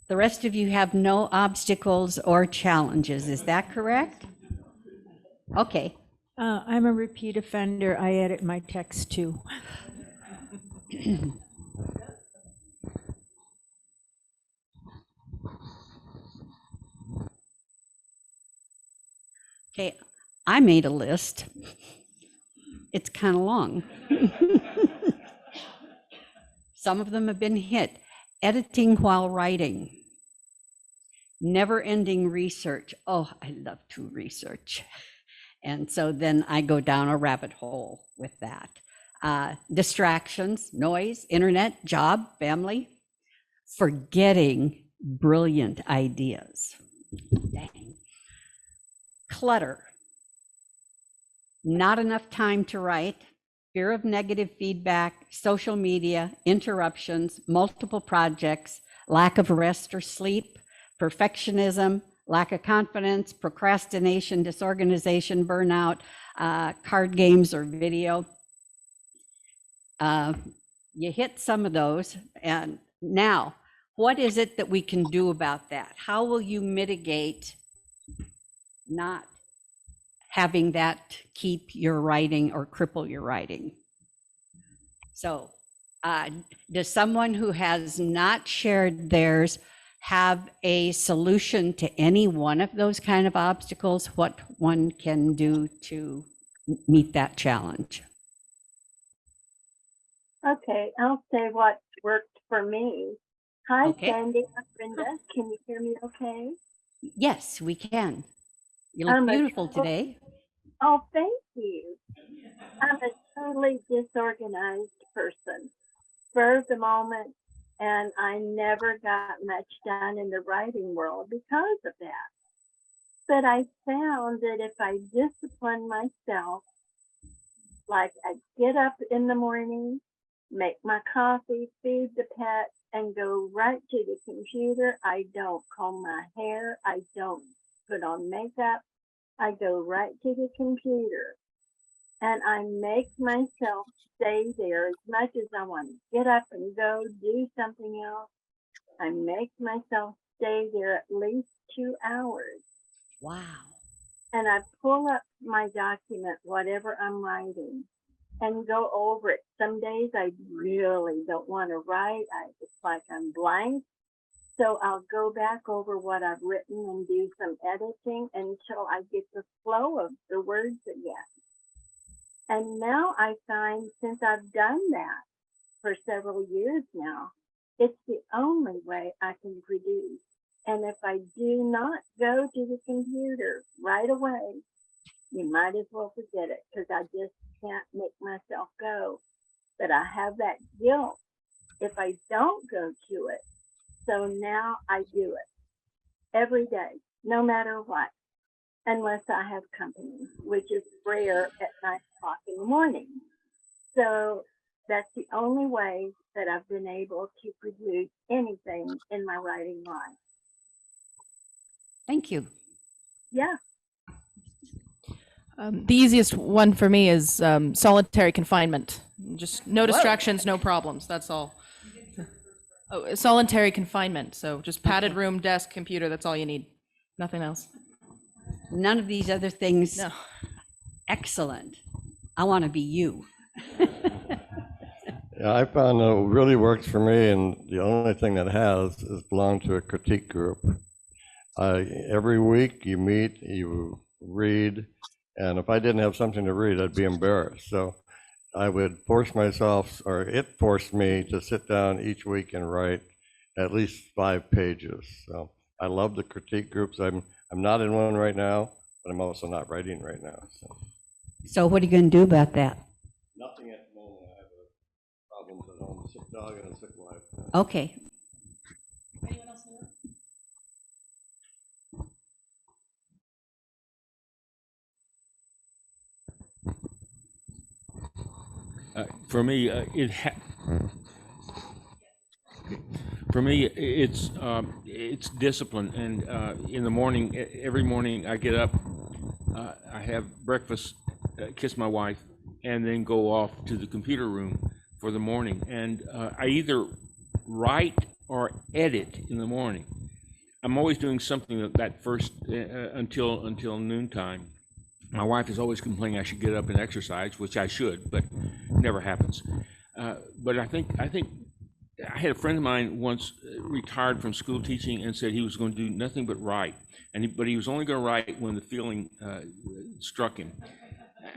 The rest of you have no obstacles or challenges, is that correct? Okay. I'm a repeat offender. I edit my text too. Okay, I made a list. It's kind of long. Some of them have been hit. Editing while writing. Never-ending research. Oh, I love to research. And so then I go down a rabbit hole with that. Distractions, noise, internet, job, family. Forgetting brilliant ideas. Dang. Clutter. Not enough time to write. Fear of negative feedback, social media, interruptions, multiple projects, lack of rest or sleep, perfectionism, lack of confidence, procrastination, disorganization, burnout, card games or video. You hit some of those. And now, what is it that we can do about that? How will you mitigate not having that keep your writing or cripple your writing? So does someone who has not shared theirs have a solution to any one of those kind of obstacles, what one can do to meet that challenge? Okay, I'll say what worked for me. Hi, Okay. Sandy and Brenda. Can you hear me okay? Yes, we can. You look beautiful today. Oh, thank you. I'm a totally disorganized person, spur of the moment, and I never got much done in the writing world because of that. But I found that if I discipline myself, like I get up in the morning, make my coffee, feed the pet, and go right to the computer. I don't comb my hair. I don't put on makeup. I go right to the computer and I make myself stay there as much as I want to get up and go do something else. I make myself stay there at least 2 hours. Wow. And I pull up my document, whatever I'm writing, and go over it. Some days I really don't want to write. It's like I'm blank. So I'll go back over what I've written and do some editing until I get the flow of the words again. And now I find, since I've done that for several years now, it's the only way I can produce. And if I do not go to the computer right away, you might as well forget it, because I just can't make myself go. But I have that guilt if I don't go to it. So now I do it every day, no matter what. unless I have company, which is rare at 9 o'clock in the morning. So that's the only way that I've been able to produce anything in my writing life. Thank you. Yeah. The easiest one for me is solitary confinement. Just no distractions, no problems. That's all. Oh, solitary confinement. So just padded room, desk, computer. That's all you need. Nothing else. None of these other things. No. Excellent. I want to be you. Yeah, I found that what really works for me, and the only thing that has, is belong to a critique group. Every week you meet, you read, and if I didn't have something to read, I'd be embarrassed. So I would force myself, or it forced me to sit down each week and write at least 5 pages. So I love the critique groups. I'm not in one right now, but I'm also not writing right now. So what are you going to do about that? Nothing at the moment. I have problems at home, a sick dog and a sick wife. Okay. Anyone else in the room? For me, it's discipline. And in the morning, every morning I get up, I have breakfast, kiss my wife, and then go off to the computer room for the morning. And I either write or edit in the morning. I'm always doing something that first until noontime. My wife is always complaining I should get up and exercise, which I should, but never happens. But I think I had a friend of mine once retired from school teaching and said he was going to do nothing but write, but he was only going to write when the feeling struck him.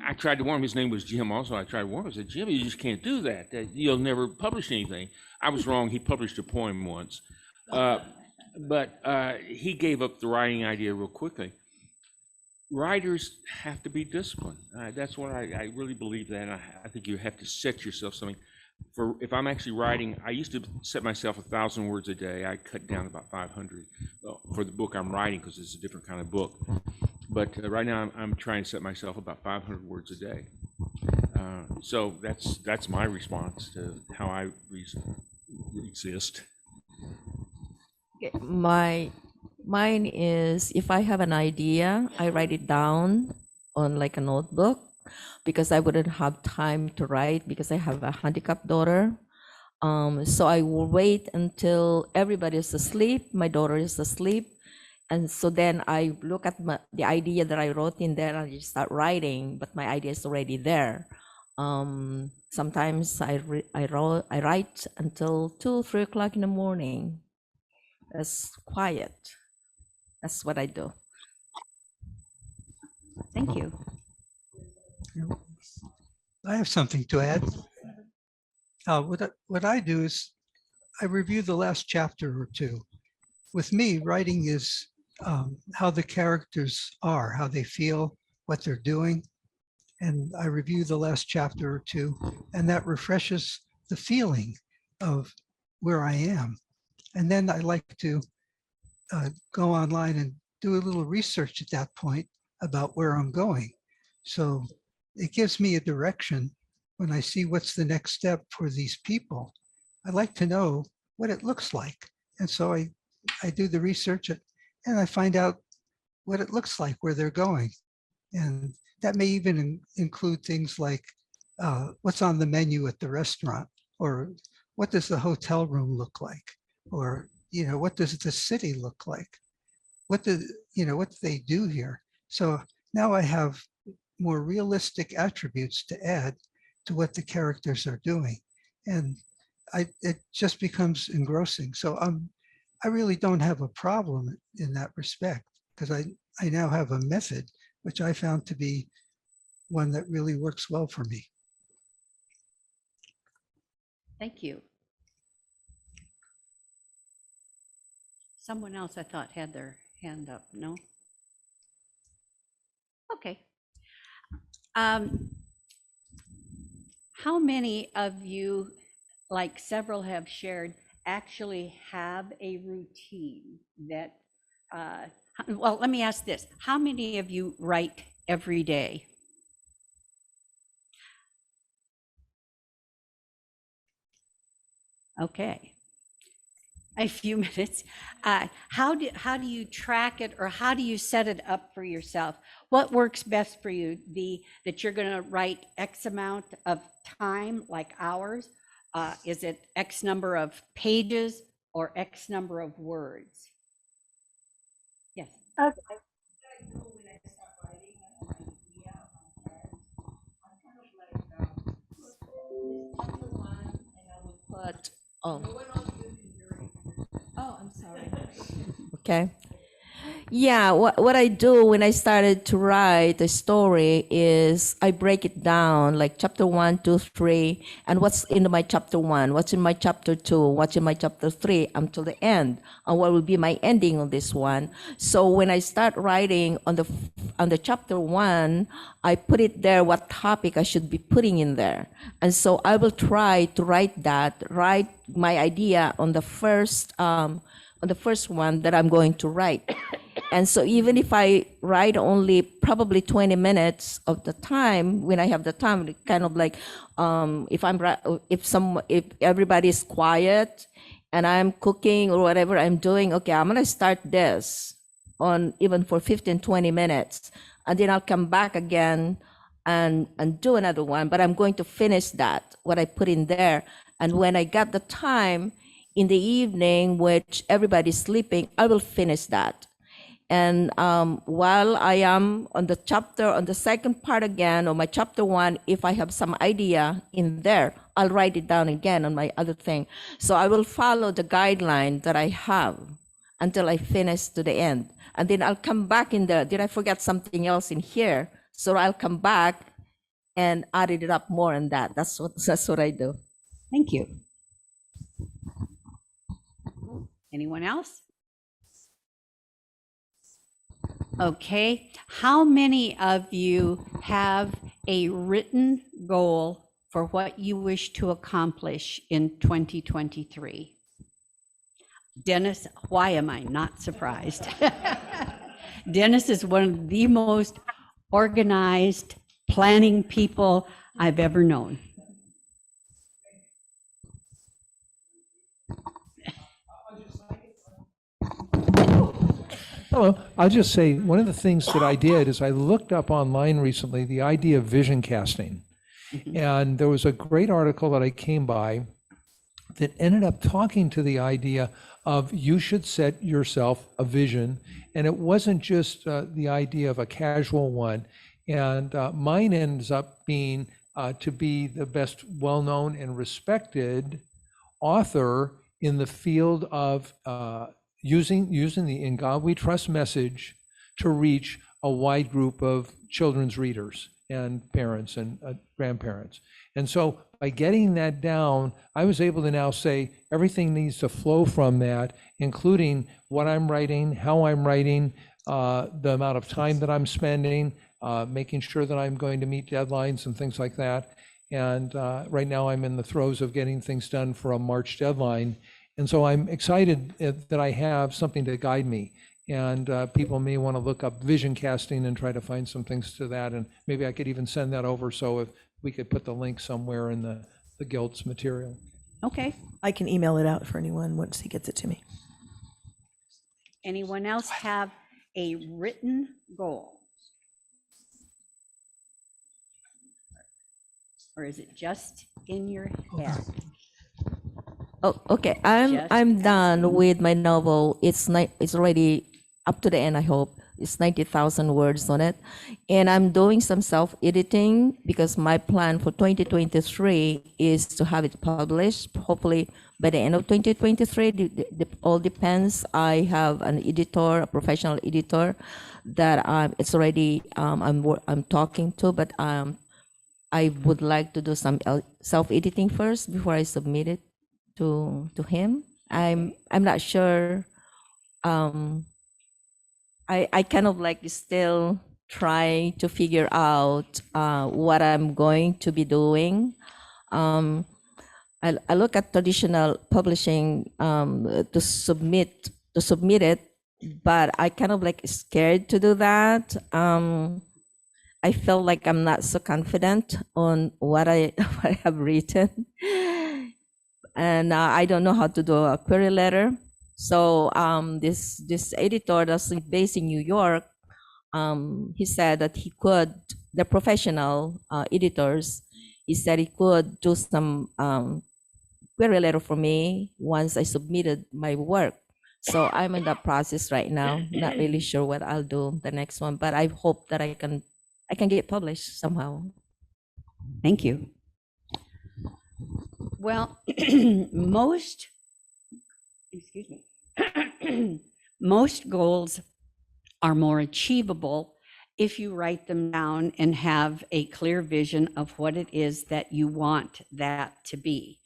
I tried to warn him. His name was Jim. Also, I tried to warn him. I said, Jim, you just can't do that. You'll never publish anything. I was wrong. He published a poem once, but he gave up the writing idea real quickly. Writers have to be disciplined. That's what I really believe that. And I think you have to set yourself something. If I'm actually writing, I used to set myself 1,000 words a day. I cut down about 500 for the book I'm writing because it's a different kind of book. But right now I'm trying to set myself about 500 words a day. So that's my response to how I exist. Mine is, if I have an idea, I write it down on like a notebook, because I wouldn't have time to write because I have a handicapped daughter. So I will wait until everybody is asleep, my daughter is asleep, and so then I look at the idea that I wrote in there and I just start writing, but my idea is already there. Sometimes I write until 2, 3 o'clock in the morning. That's quiet. That's what I do. Thank you. I have something to add. What I do is I review the last chapter or two. With me, writing is how the characters are, how they feel, what they're doing. And I review the last chapter or two, and that refreshes the feeling of where I am. And then I like to go online and do a little research at that point about where I'm going. So it gives me a direction when I see what's the next step for these people. I like to know what it looks like. And so I do the research and I find out what it looks like, where they're going. And that may even include things like what's on the menu at the restaurant, or what does the hotel room look like? Or, what does the city look like? What do they do here? So now I have more realistic attributes to add to what the characters are doing. And it just becomes engrossing. So I really don't have a problem in that respect, because I now have a method which I found to be one that really works well for me. Thank you. Someone else I thought had their hand up, no? Okay. How many of you, like several have shared, actually have a routine that well, let me ask this. How many of you write every day? Okay. A few minutes. How do you track it, or how do you set it up for yourself? What works best for you? That you're going to write X amount of time, like hours? Is it X number of pages or X number of words? Yes. Okay. But oh, I'm sorry. Okay. Yeah, what I do when I started to write the story is I break it down like chapter 1, 2, 3, and what's in my chapter 1, what's in my chapter 2, what's in my chapter 3 until the end, and what will be my ending on this one. So when I start writing on the chapter 1, I put it there what topic I should be putting in there. And so I will try to write my idea on the first one that I'm going to write. And so even if I write only probably 20 minutes of the time, when I have the time, it kind of like if everybody is quiet and I'm cooking or whatever I'm doing, okay, I'm gonna start this on even for 15, 20 minutes, and then I'll come back again and do another one, but I'm going to finish that, what I put in there. And when I got the time in the evening, which everybody's sleeping, I will finish that. And while I am on the second part again, or my chapter 1, if I have some idea in there, I'll write it down again on my other thing. So I will follow the guideline that I have until I finish to the end. And then I'll come back in there. Did I forget something else in here? So I'll come back and add it up more on that. That's what I do. Thank you. Anyone else? Okay, how many of you have a written goal for what you wish to accomplish in 2023? Dennis, why am I not surprised? Dennis is one of the most organized, planning people I've ever known. Hello. I'll just say one of the things that I did is I looked up online recently the idea of vision casting. And there was a great article that I came by that ended up talking to the idea of you should set yourself a vision. And it wasn't just the idea of a casual one. And mine ends up being to be the best well-known and respected author in the field of using the In God We Trust message to reach a wide group of children's readers and parents and grandparents. And so by getting that down, I was able to now say everything needs to flow from that, including what I'm writing, how I'm writing, the amount of time that I'm spending, making sure that I'm going to meet deadlines and things like that. And right now I'm in the throes of getting things done for a March deadline. And so I'm excited that I have something to guide me. And people may want to look up vision casting and try to find some things to that. And maybe I could even send that over so if we could put the link somewhere in the Guild's material. Okay. I can email it out for anyone once he gets it to me. Anyone else have a written goal? Or is it just in your head? Oh, okay. I'm done with my novel. It's already up to the end, I hope. It's 90,000 words on it. And I'm doing some self-editing because my plan for 2023 is to have it published, hopefully by the end of 2023. It all depends. I have an editor, a professional editor that it's already I'm talking to, but I would like to do some self-editing first before I submit it to him. I'm not sure. I kind of like still try to figure out what I'm going to be doing. I look at traditional publishing to submit it but I kind of like scared to do that. I feel like I'm not so confident on what I what I have written, and I don't know how to do a query letter. So this editor that's based in New York, he said that he could, the professional editors, he said he could do some query letter for me once I submitted my work. So I'm in that process right now. Not really sure what I'll do the next one, but I hope that I can get published somehow. Thank you. Well, most, excuse me, most goals are more achievable if you write them down and have a clear vision of what it is that you want that to be.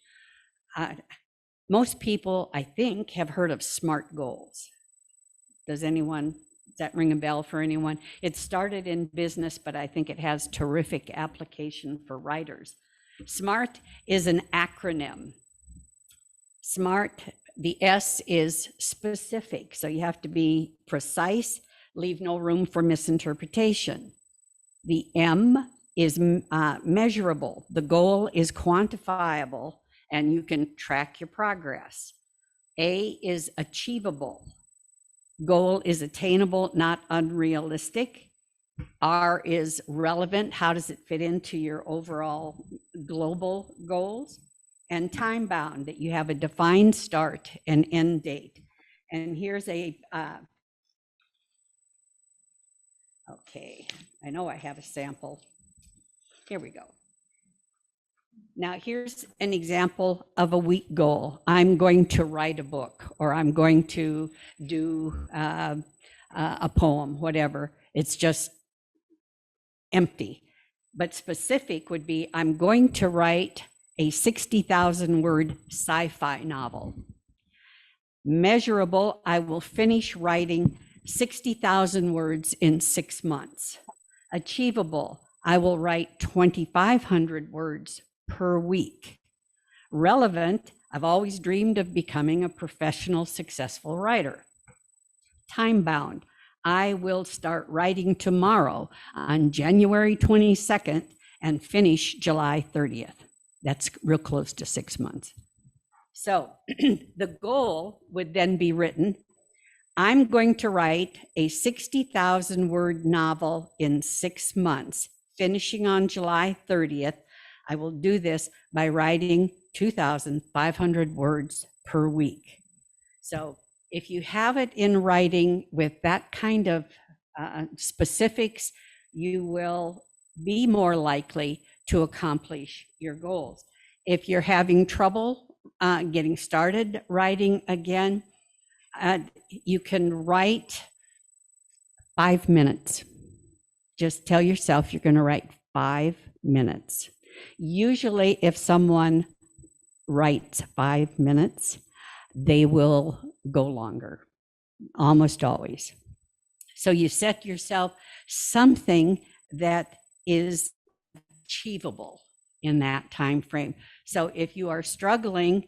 Most people, I think, have heard of SMART goals. Does that ring a bell for anyone? It started in business, but I think it has terrific application for writers. SMART is an acronym. SMART, the S is specific, so you have to be precise, leave no room for misinterpretation. The M is measurable. The goal is quantifiable, and you can track your progress. A is achievable. Goal is attainable, not unrealistic. R is relevant. How does it fit into your overall global goals? And time bound, that you have a defined start and end date. And here's a, okay, I know I have a sample. Here we go. Now here's an example of a week goal. I'm going to write a book, or I'm going to do a poem, whatever. It's just empty. But specific would be, I'm going to write a 60,000 word sci-fi novel. Measurable, I will finish writing 60,000 words in 6 months. Achievable, I will write 2,500 words per week. Relevant, I've always dreamed of becoming a professional, successful writer. Time bound, I will start writing tomorrow on January 22nd and finish July 30th. That's real close to 6 months. So the goal would then be written, I'm going to write a 60,000 word novel in 6 months, finishing on July 30th. I will do this by writing 2,500 words per week. So if you have it in writing with that kind of specifics, you will be more likely to accomplish your goals. If you're having trouble getting started writing again, you can write 5 minutes. Just tell yourself you're going to write 5 minutes. Usually, if someone writes 5 minutes, they will go longer, almost always. So you set yourself something that is achievable in that time frame. So if you are struggling,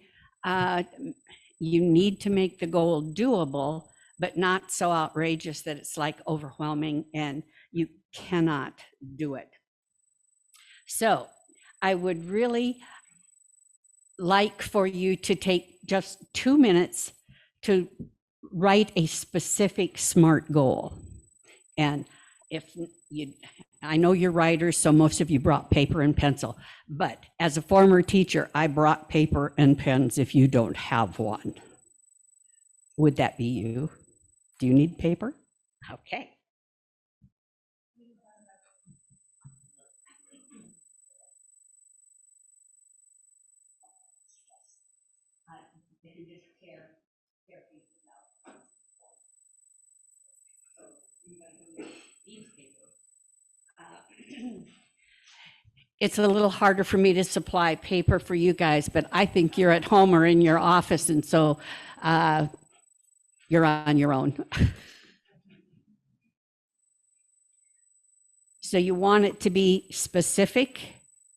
you need to make the goal doable, but not so outrageous that it's like overwhelming and you cannot do it. So I would really like for you to take just 2 minutes to write a specific SMART goal. And if you, I know you're writers, so most of you brought paper and pencil, but as a former teacher, I brought paper and pens if you don't have one. Would that be you? Do you need paper? Okay. It's a little harder for me to supply paper for you guys, but I think you're at home or in your office, and so you're on your own. So you want it to be specific,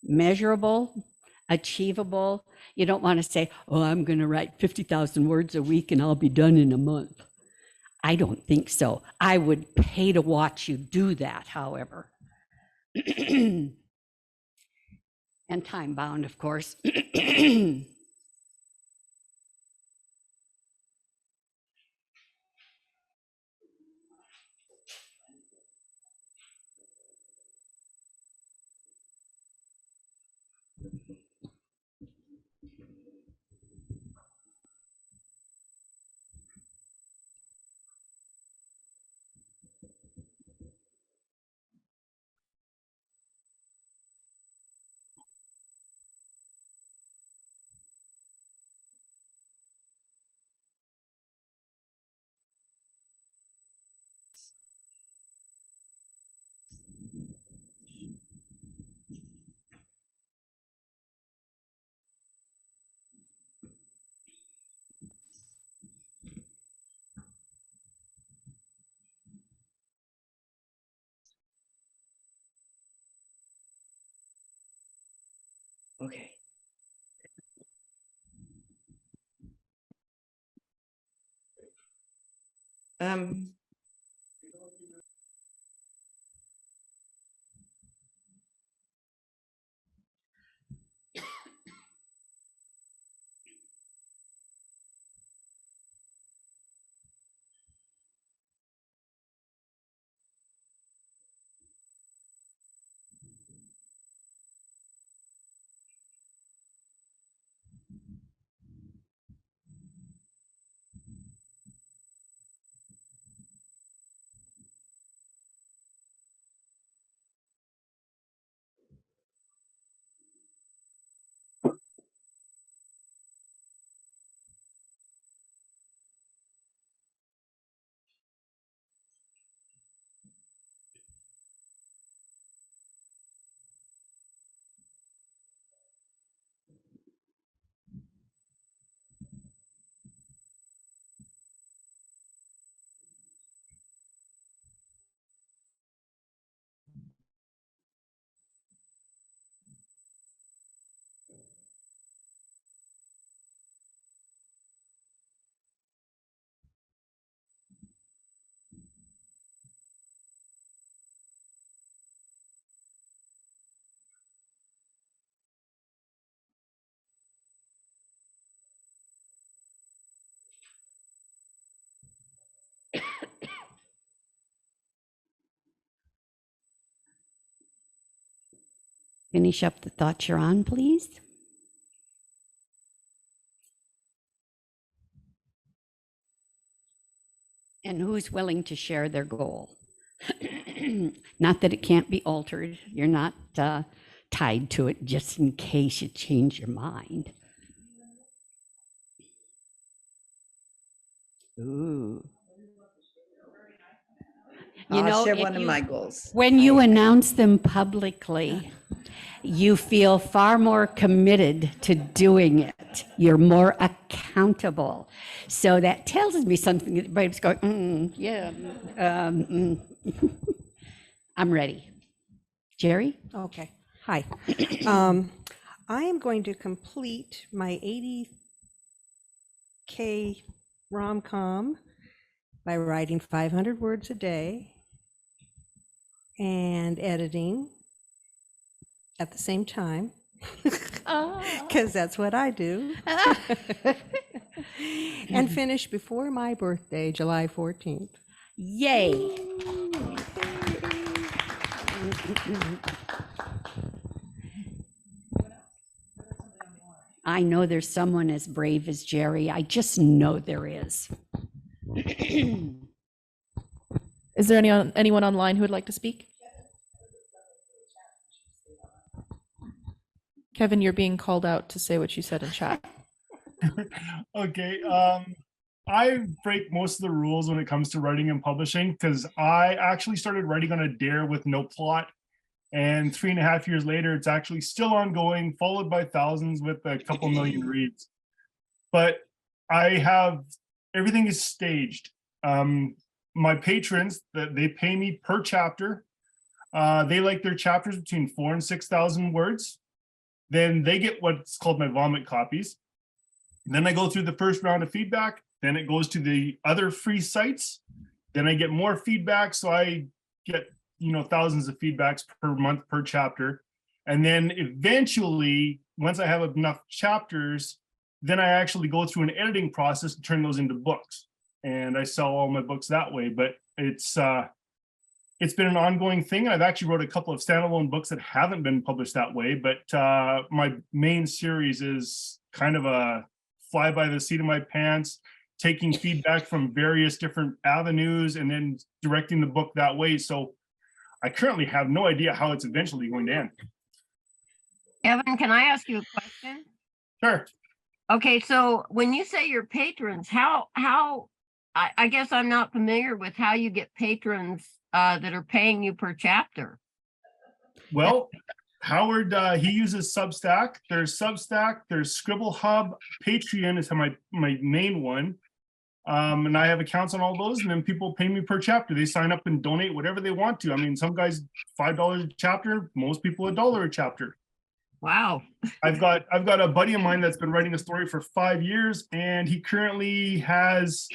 measurable, achievable. You don't want to say, oh, I'm going to write 50,000 words a week and I'll be done in a month. I don't think so. I would pay to watch you do that, however. And time bound, of course. Okay. Um, Finish up the thoughts you're on, please. And who's willing to share their goal? Not that it can't be altered. You're not tied to it just in case you change your mind. Ooh. I'll share one of my goals. When you announce them publicly, you feel far more committed to doing it. You're more accountable. So that tells me something. Everybody's going, yeah. I'm ready. Jerry? Okay. Hi. I am going to complete my 80K rom-com by writing 500 words a day and editing at the same time, because that's what I do, and finish before my birthday, July 14th. Yay. I know there's someone as brave as Jerry. I just know there is. Is there anyone online who would like to speak? Kevin, you're being called out to say what you said in chat. Okay. I break most of the rules when it comes to writing and publishing because I actually started writing on a dare with no plot. And 3.5 years later, it's actually still ongoing, followed by thousands with a couple million reads. But I have, everything is staged. My patrons, they pay me per chapter. They like their chapters between 4,000 and 6,000 words. Then they get what's called my vomit copies. Then I go through the first round of feedback. then it goes to the other free sites. Then I get more feedback. So I get, thousands of feedbacks per month per chapter. And then eventually, once I have enough chapters, then I actually go through an editing process to turn those into books. And I sell all my books that way. But it's been an ongoing thing. I've actually wrote a couple of standalone books that haven't been published that way. But my main series is kind of a fly by the seat of my pants, taking feedback from various different avenues and then directing the book that way. So I currently have no idea how it's eventually going to end. Evan, can I ask you a question? Sure. Okay, so when you say your patrons, I guess I'm not familiar with how you get patrons that are paying you per chapter. Well, Howard, he uses Substack. There's Scribble Hub, Patreon is my main one. And I have accounts on all those, and then people pay me per chapter. They sign up and donate whatever they want to. I mean, some guys $5 a chapter, most people $1 a chapter. Wow. I've got a buddy of mine that's been writing a story for 5 years, and he currently has,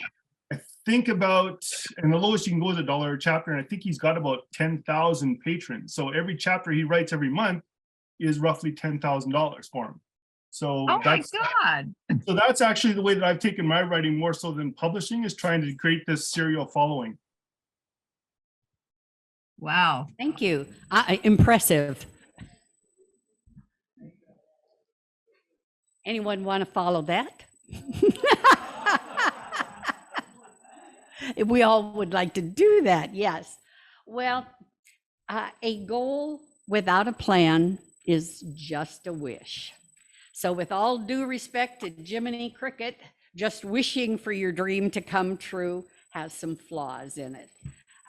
I think about, and the lowest you can go is $1 a chapter, and I think he's got about 10,000 patrons. So every chapter he writes every month is roughly $10,000 for him. So oh my God. So that's actually the way that I've taken my writing more so than publishing, is trying to create this serial following. Wow. Thank you. Impressive. Anyone want to follow that? We all would like to do that, yes. Well, a goal without a plan is just a wish. So with all due respect to Jiminy Cricket, just wishing for your dream to come true has some flaws in it.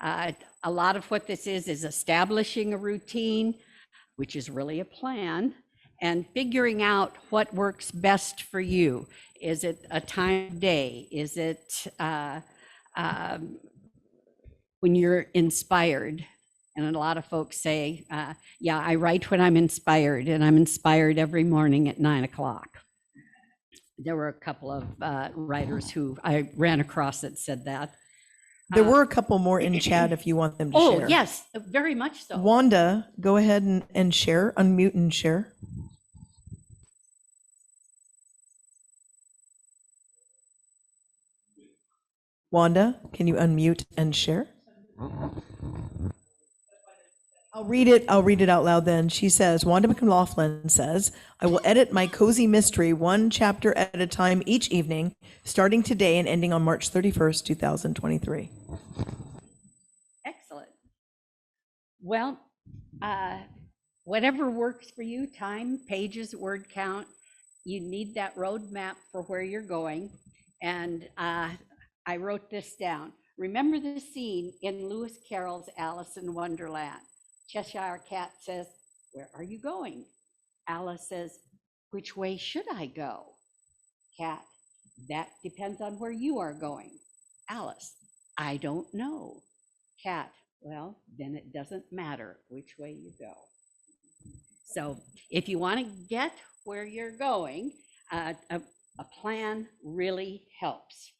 A lot of what this is establishing a routine, which is really a plan, and figuring out what works best for you. Is it a time of day? Is it when you're inspired? And a lot of folks say, yeah, I write when I'm inspired, and I'm inspired every morning at 9 o'clock. There were a couple of writers who I ran across that said that. There were a couple more in chat if you want them to share. Oh, yes, very much so. Wanda, go ahead and share, unmute and share. Wanda, can you unmute and share? I'll read it out loud then. She says, Wanda McLaughlin says, I will edit my cozy mystery one chapter at a time each evening, starting today and ending on March 31st, 2023. Excellent. Well, whatever works for you, time, pages, word count, you need that roadmap for where you're going. And I wrote this down. Remember the scene in Lewis Carroll's Alice in Wonderland. Cheshire Cat says, where are you going? Alice says, which way should I go? Cat, that depends on where you are going. Alice, I don't know. Cat, well, then it doesn't matter which way you go. So if you want to get where you're going, a plan really helps.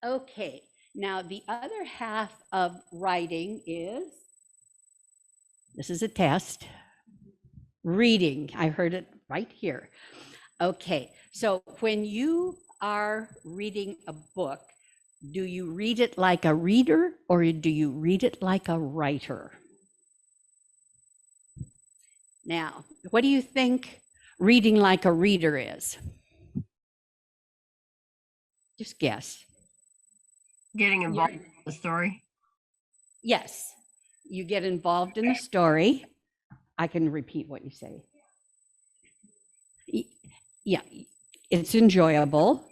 Okay, now the other half of writing is, this is a test, reading. I heard it right here. Okay, so when you are reading a book, do you read it like a reader or do you read it like a writer? Now, what do you think reading like a reader is? Just guess. Getting involved in the story? Yes, you get involved in the story. I can repeat what you say. Yeah, it's enjoyable.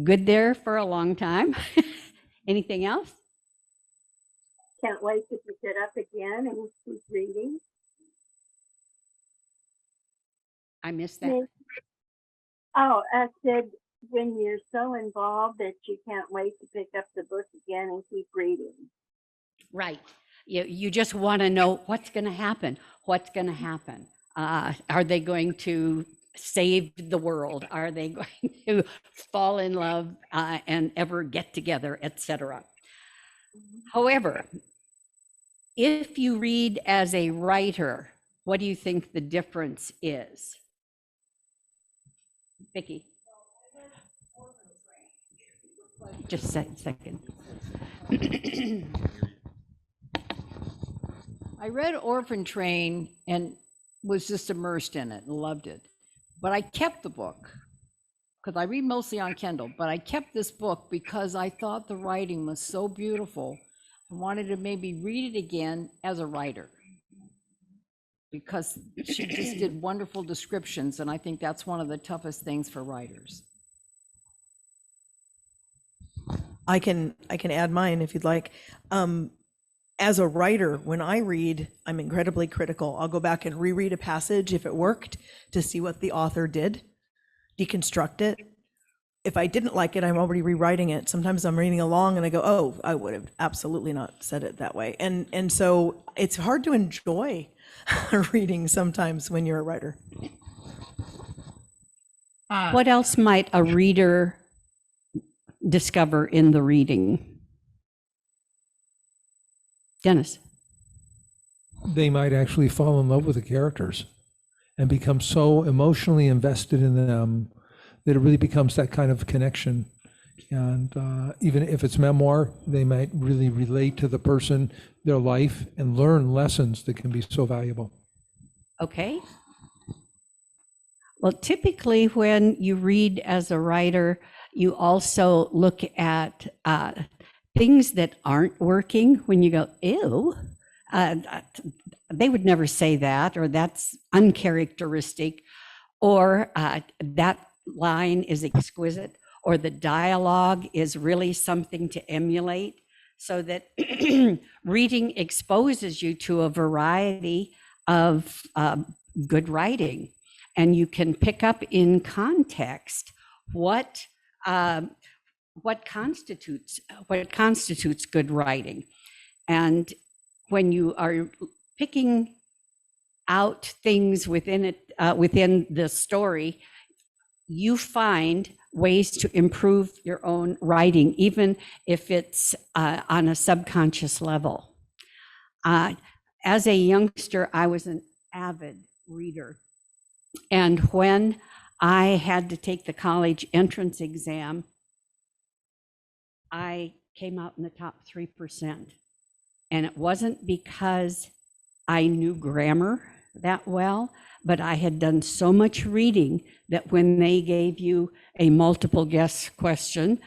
Good there for a long time. Anything else? Can't wait to pick it up again and keep reading. I missed that. Oh, I said when you're so involved that you can't wait to pick up the book again and keep reading. Right. You just want to know what's going to happen. What's going to happen? Are they going to save the world? Are they going to fall in love and ever get together, etc.? However, if you read as a writer, what do you think the difference is? Vicki? Just a second. I read Orphan Train and was just immersed in it and loved it. But I kept the book because I read mostly on Kindle, but I kept this book because I thought the writing was so beautiful. I wanted to maybe read it again as a writer because she just did wonderful descriptions. And I think that's one of the toughest things for writers. I can add mine if you'd like. As a writer, when I read, I'm incredibly critical. I'll go back and reread a passage if it worked to see what the author did, deconstruct it. If I didn't like it, I'm already rewriting it. Sometimes I'm reading along and I go, oh, I would have absolutely not said it that way. And so it's hard to enjoy reading sometimes when you're a writer. What else might a reader discover in the reading? Dennis? They might actually fall in love with the characters and become so emotionally invested in them that it really becomes that kind of connection. And even if it's memoir, they might really relate to the person, their life, and learn lessons that can be so valuable. Okay. Well, typically when you read as a writer, you also look at things that aren't working when you go, ew, they would never say that, or that's uncharacteristic, or that line is exquisite, or the dialogue is really something to emulate, so that reading exposes you to a variety of good writing. And you can pick up in context what constitutes good writing. And when you are picking out things within it, within the story, you find ways to improve your own writing, even if it's on a subconscious level. As a youngster, I was an avid reader. And when I had to take the college entrance exam, I came out in the top 3%. And it wasn't because I knew grammar that well, but I had done so much reading that when they gave you a multiple guess question,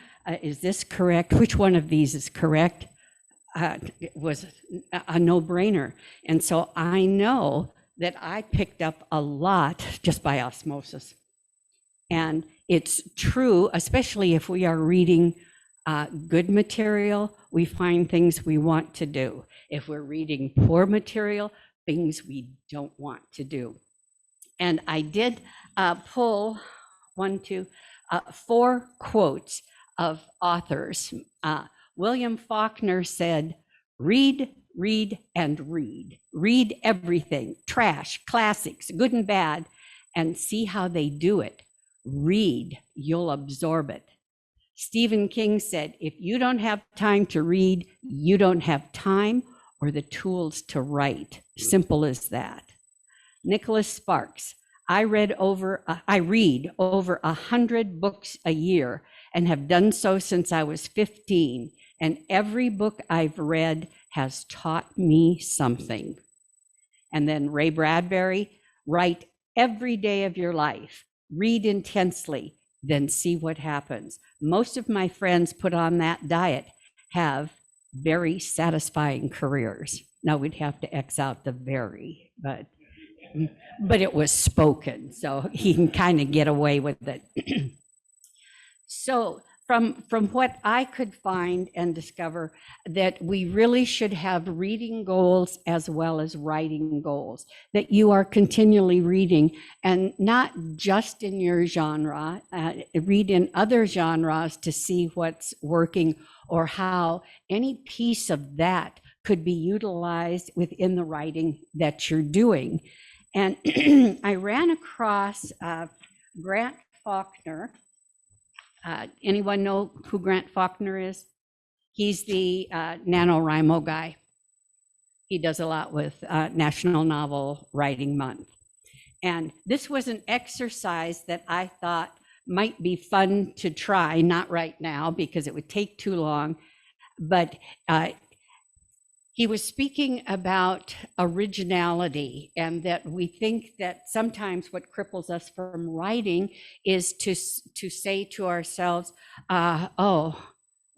is this correct? Which one of these is correct? It was a no-brainer. And so I know that I picked up a lot just by osmosis. And it's true, especially if we are reading good material, we find things we want to do. If we're reading poor material, things we don't want to do. And I did pull 4 quotes of authors. William Faulkner said, read, read, and read. Read everything, trash, classics, good and bad, and see how they do it. Read, you'll absorb it. Stephen King said, if you don't have time to read, you don't have time or the tools to write. Simple as that. Nicholas Sparks, I read over 100 books a year and have done so since I was 15. And every book I've read has taught me something. And then Ray Bradbury, write every day of your life, read intensely, then see what happens. Most of my friends put on that diet have very satisfying careers. Now we'd have to X out the very, but it was spoken, so he can kind of get away with it. So from what I could find and discover, that we really should have reading goals as well as writing goals, that you are continually reading, and not just in your genre, read in other genres to see what's working or how any piece of that could be utilized within the writing that you're doing. And I ran across Grant Faulkner. Anyone know who Grant Faulkner is? He's the NaNoWriMo guy. He does a lot with National Novel Writing Month. And this was an exercise that I thought might be fun to try, not right now because it would take too long, but he was speaking about originality and that we think that sometimes what cripples us from writing is to say to ourselves, oh,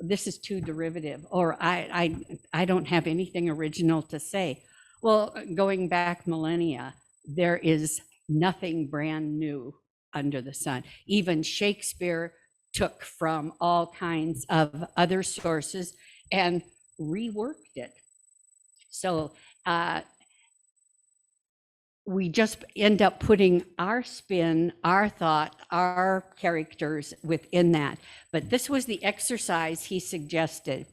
this is too derivative, or I don't have anything original to say. Well, going back millennia, there is nothing brand new under the sun. Even Shakespeare took from all kinds of other sources and reworked it. So we just end up putting our spin, our thought, our characters within that. But this was the exercise he suggested,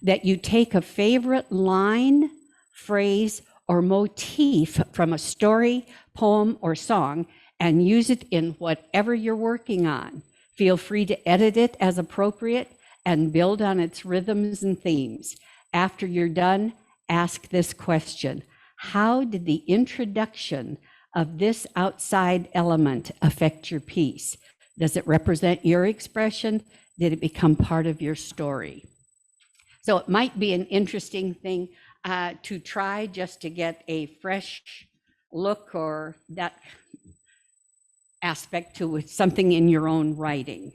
that you take a favorite line, phrase, or motif from a story, poem, or song and use it in whatever you're working on. Feel free to edit it as appropriate and build on its rhythms and themes. After you're done, ask this question: how did the introduction of this outside element affect your piece? Does it represent your expression? Did it become part of your story? So it might be an interesting thing to try, just to get a fresh look or that aspect to something in your own writing.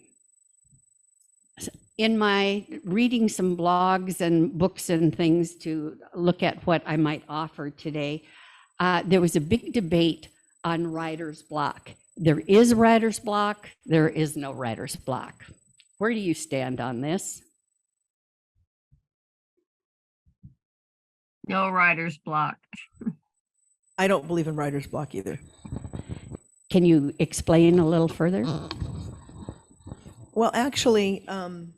In my reading some blogs and books and things to look at what I might offer today, there was a big debate on writer's block. There is writer's block, there is no writer's block. Where do you stand on this? No writer's block. I don't believe in writer's block either. Can you explain a little further? Well, actually, I'm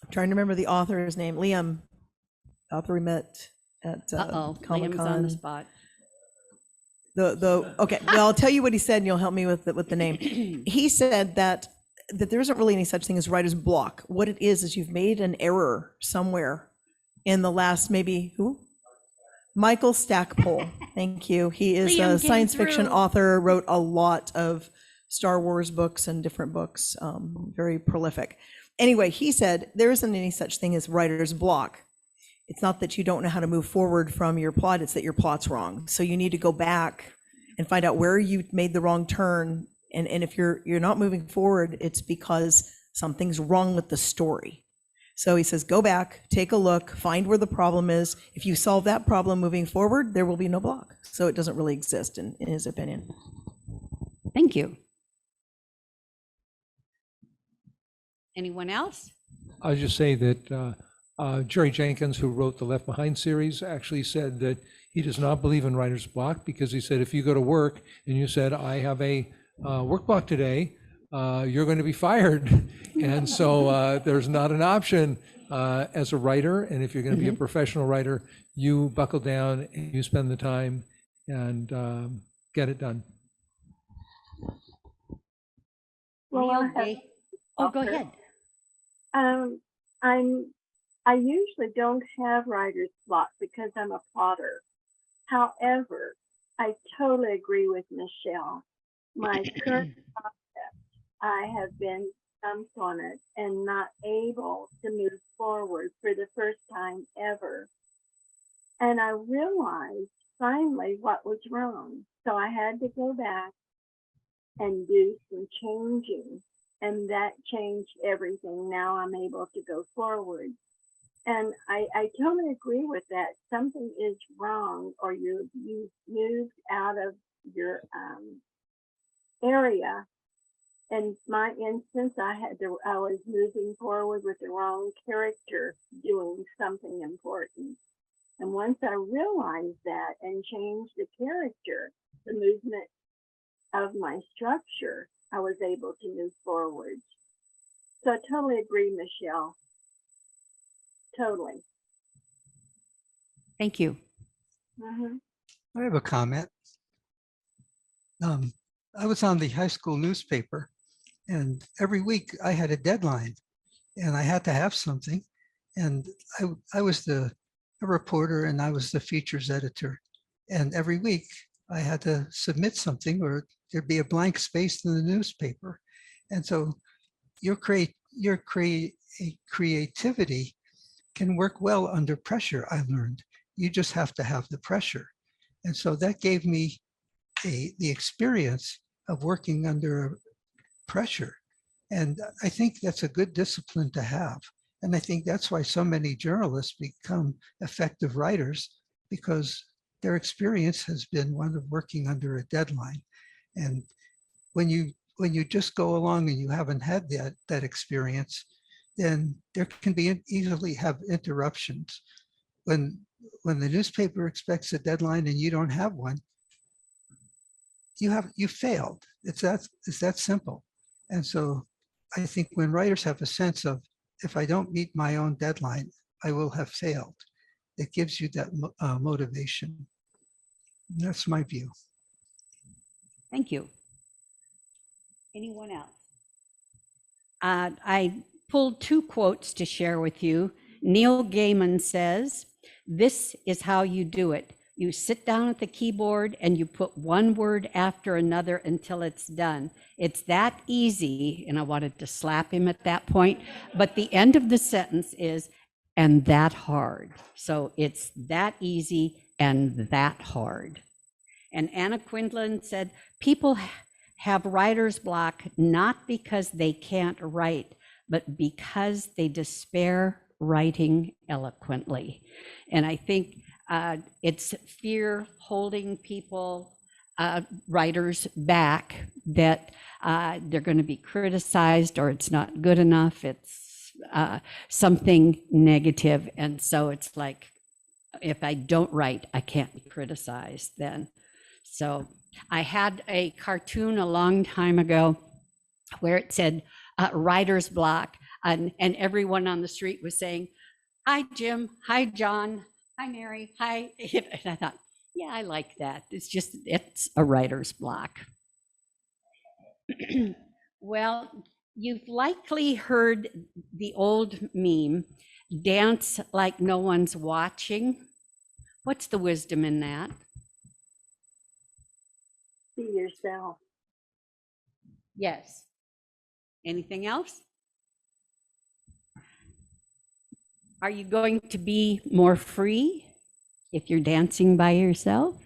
trying to remember the author's name. Liam, the author we met at Liam's Comic-Con. on the spot. Okay, well, I'll tell you what he said and you'll help me with the name. He said that there isn't really any such thing as writer's block. What it is you've made an error somewhere in the last Michael Stackpole. Thank you. He is Liam a science came fiction through. author, wrote a lot of Star Wars books and different books, very prolific. Anyway, he said there isn't any such thing as writer's block. It's not that you don't know how to move forward from your plot, it's that your plot's wrong. So you need to go back and find out where you made the wrong turn. And if you're not moving forward, it's because something's wrong with the story. So he says, go back, take a look, find where the problem is. If you solve that problem moving forward, there will be no block. So it doesn't really exist in his opinion. Thank you. Anyone else? I'll just say that Jerry Jenkins, who wrote the Left Behind series, actually said that he does not believe in writer's block, because he said if you go to work and you said, I have a work block today, you're going to be fired. And so there's not an option as a writer. And if you're going to be a professional writer, you buckle down and you spend the time and get it done. Well, go ahead. I usually don't have writer's block because I'm a plotter. However, I totally agree with Michelle. My current concept, I have been stumped on it and not able to move forward for the first time ever. And I realized finally what was wrong. So I had to go back and do some changing. And that changed everything. Now I'm able to go forward. And I totally agree with that. Something is wrong, or you've moved out of your area. In my instance, I was moving forward with the wrong character doing something important. And once I realized that and changed the character, the movement of my structure, I was able to move forward. So I totally agree, Michelle. Totally. Thank you. I have a comment. I was on the high school newspaper, and every week I had a deadline, and I had to have something. And I was a reporter, and I was the features editor. And every week I had to submit something, or there'd be a blank space in the newspaper. And so your creativity can work well under pressure, I learned. You just have to have the pressure. And so that gave me the experience of working under pressure. And I think that's a good discipline to have. And I think that's why so many journalists become effective writers, because their experience has been one of working under a deadline. And when you just go along and you haven't had that experience, then there can be easily have interruptions. When the newspaper expects a deadline and you don't have one, you failed. It's that simple. And so I think when writers have a sense of, if I don't meet my own deadline, I will have failed, it gives you that motivation. And that's my view. Thank you. Anyone else? I pulled 2 quotes to share with you. Neil Gaiman says, "This is how you do it. You sit down at the keyboard and you put one word after another until it's done. It's that easy." And I wanted to slap him at that point, but the end of the sentence is, "and that hard." So it's that easy and that hard. And Anna Quindlen said, "People have writer's block not because they can't write, but because they despair writing eloquently." And I think it's fear holding people, writers back, that they're going to be criticized, or it's not good enough. It's something negative. And so it's like, if I don't write, I can't be criticized then. So I had a cartoon a long time ago where it said writer's block, and everyone on the street was saying, "Hi, Jim. Hi, John. Hi, Mary. Hi." And I thought, yeah, I like that. It's a writer's block. Well, you've likely heard the old meme, "Dance like no one's watching." What's the wisdom in that? Be yourself. Yes. Anything else? Are you going to be more free if you're dancing by yourself?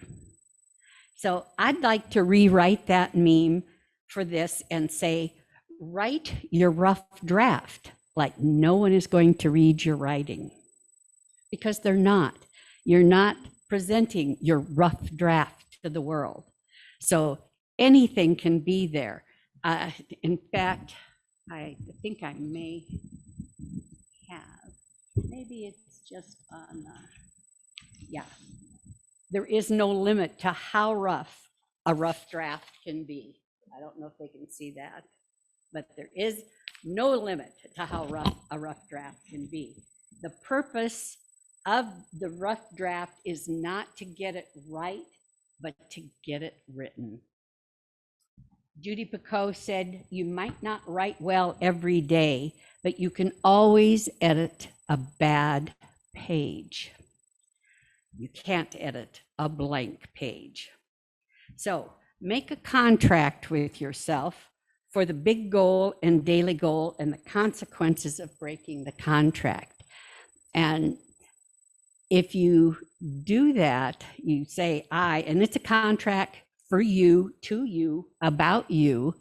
So I'd like to rewrite that meme for this and say, write your rough draft like no one is going to read your writing, because they're not. You're not presenting your rough draft to the world. So anything can be there. In fact, I think I may have, maybe it's just on, yeah. There is no limit to how rough a rough draft can be. I don't know if they can see that, but there is no limit to how rough a rough draft can be. The purpose of the rough draft is not to get it right, but to get it written. Judy Picoult said, "You might not write well every day, but you can always edit a bad page. You can't edit a blank page." So make a contract with yourself for the big goal and daily goal and the consequences of breaking the contract. And if you do that, you say "I," and it's a contract for you, to you, about you,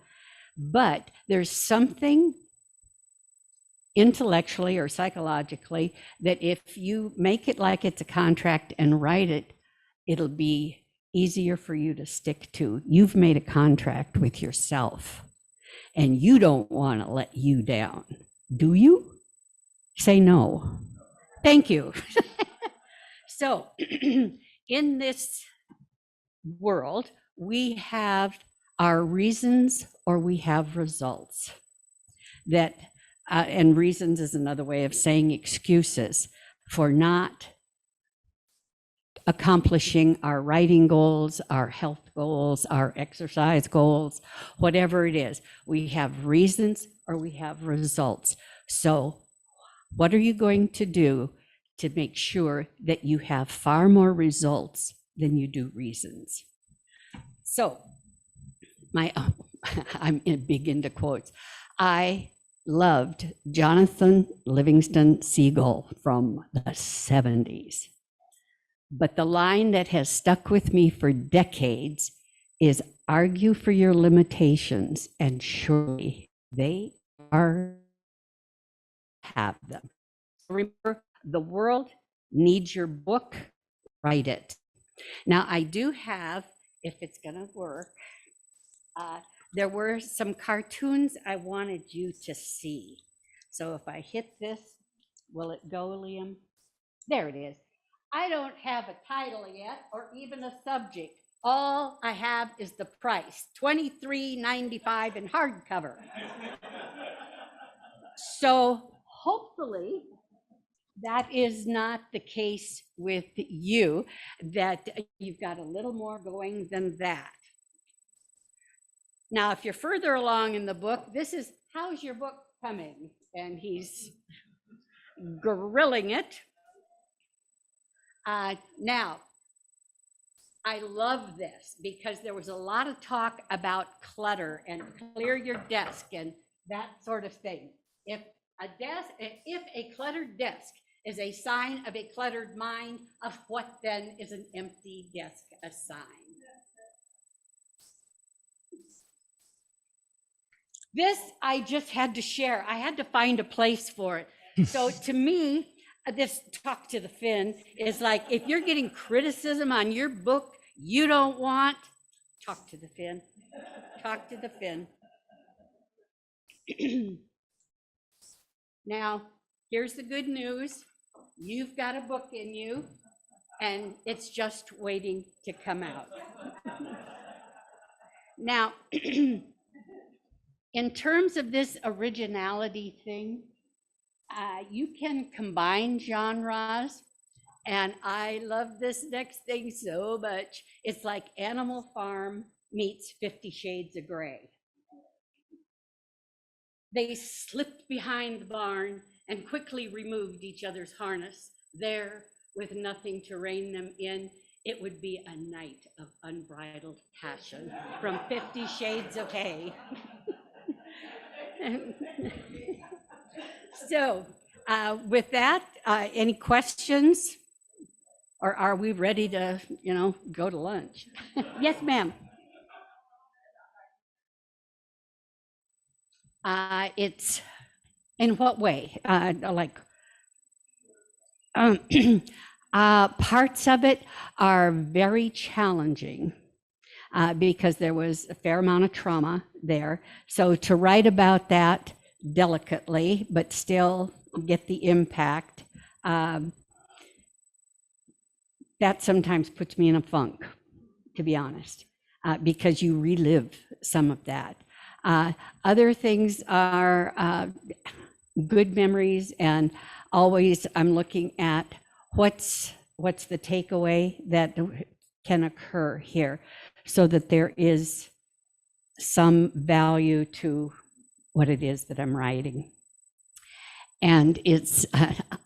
but there's something intellectually or psychologically that if you make it like it's a contract and write it, it'll be easier for you to stick to. You've made a contract with yourself, and you don't want to let you down, do you? Say no. Thank you. So in this world, we have our reasons or we have results. That and reasons is another way of saying excuses for not accomplishing our writing goals, our health goals, our exercise goals, whatever it is. We have reasons or we have results. So what are you going to do to make sure that you have far more results than you do reasons? So I'm big into quotes. I loved Jonathan Livingston Seagull from the 70s. But the line that has stuck with me for decades is argue for your limitations and surely they are have them. Remember, the world needs your book, write it. Now I do have, if it's gonna work, there were some cartoons I wanted you to see. So if I hit this, will it go, Liam? There it is. I don't have a title yet or even a subject. All I have is the price, $23.95 in hardcover. So hopefully that is not the case with you, that you've got a little more going than that. Now, if you're further along in the book, this is, how's your book coming? And he's grilling it. Now, I love this because there was a lot of talk about clutter and clear your desk and that sort of thing. If a cluttered desk is a sign of a cluttered mind, of what then is an empty desk a sign? This I just had to share. I had to find a place for it. So to me, this talk to the Fin is like, if you're getting criticism on your book you don't want, talk to the Fin. Talk to the Fin. Now, here's the good news. You've got a book in you, and it's just waiting to come out. Now, in terms of this originality thing, you can combine genres, and I love this next thing so much. It's like Animal Farm meets 50 Shades of Grey. They slipped behind the barn and quickly removed each other's harness. There, with nothing to rein them in, it would be a night of unbridled passion from 50 Shades of Hay. So with that, any questions? Or are we ready to, go to lunch? Yes, ma'am. It's, in what way? Parts of it are very challenging because there was a fair amount of trauma there. So to write about that delicately, but still get the impact, that sometimes puts me in a funk, to be honest, because you relive some of that. Other things are good memories, and always I'm looking at what's the takeaway that can occur here, so that there is some value to what it is that I'm writing. And it's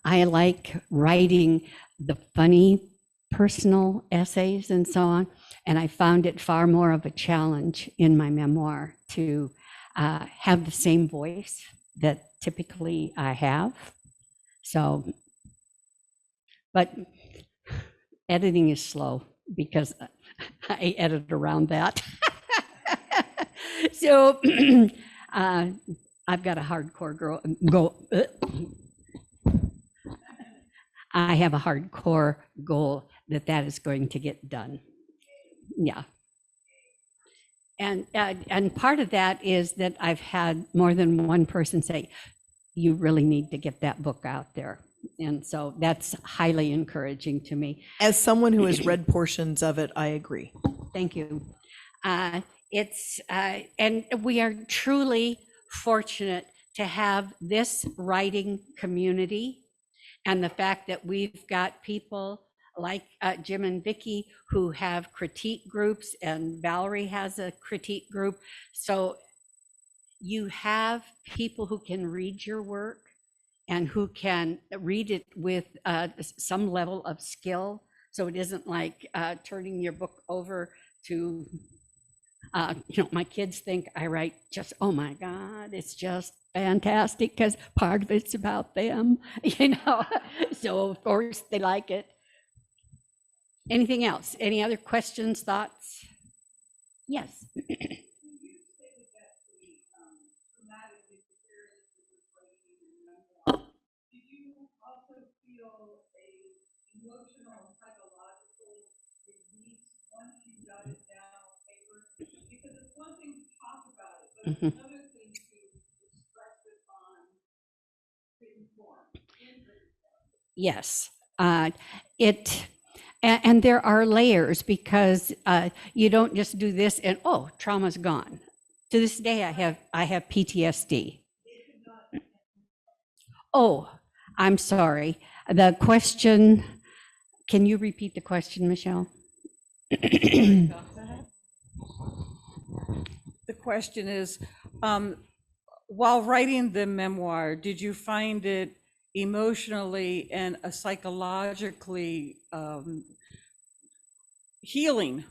I like writing the funny personal essays and so on, and I found it far more of a challenge in my memoir to have the same voice that typically I have. So, but editing is slow because I edit around that. So I've got a hardcore I have a hardcore goal that is going to get done. Yeah. And part of that is that I've had more than one person say, you really need to get that book out there. And so that's highly encouraging to me. As someone who has read portions of it, I agree. Thank you. It's and we are truly fortunate to have this writing community, and the fact that we've got people like Jim and Vicky, who have critique groups, and Valerie has a critique group. So you have people who can read your work and who can read it with some level of skill. So it isn't like turning your book over to, my kids think I write just, oh my God, it's just fantastic because part of it's about them, so of course they like it. Anything else? Any other questions, thoughts? Yes. Mhm. Yes, and there are layers because you don't just do this and oh, trauma's gone. To this day, I have PTSD. Oh, I'm sorry. The question, can you repeat the question, Michelle? The question is, while writing the memoir, did you find it emotionally and psychologically healing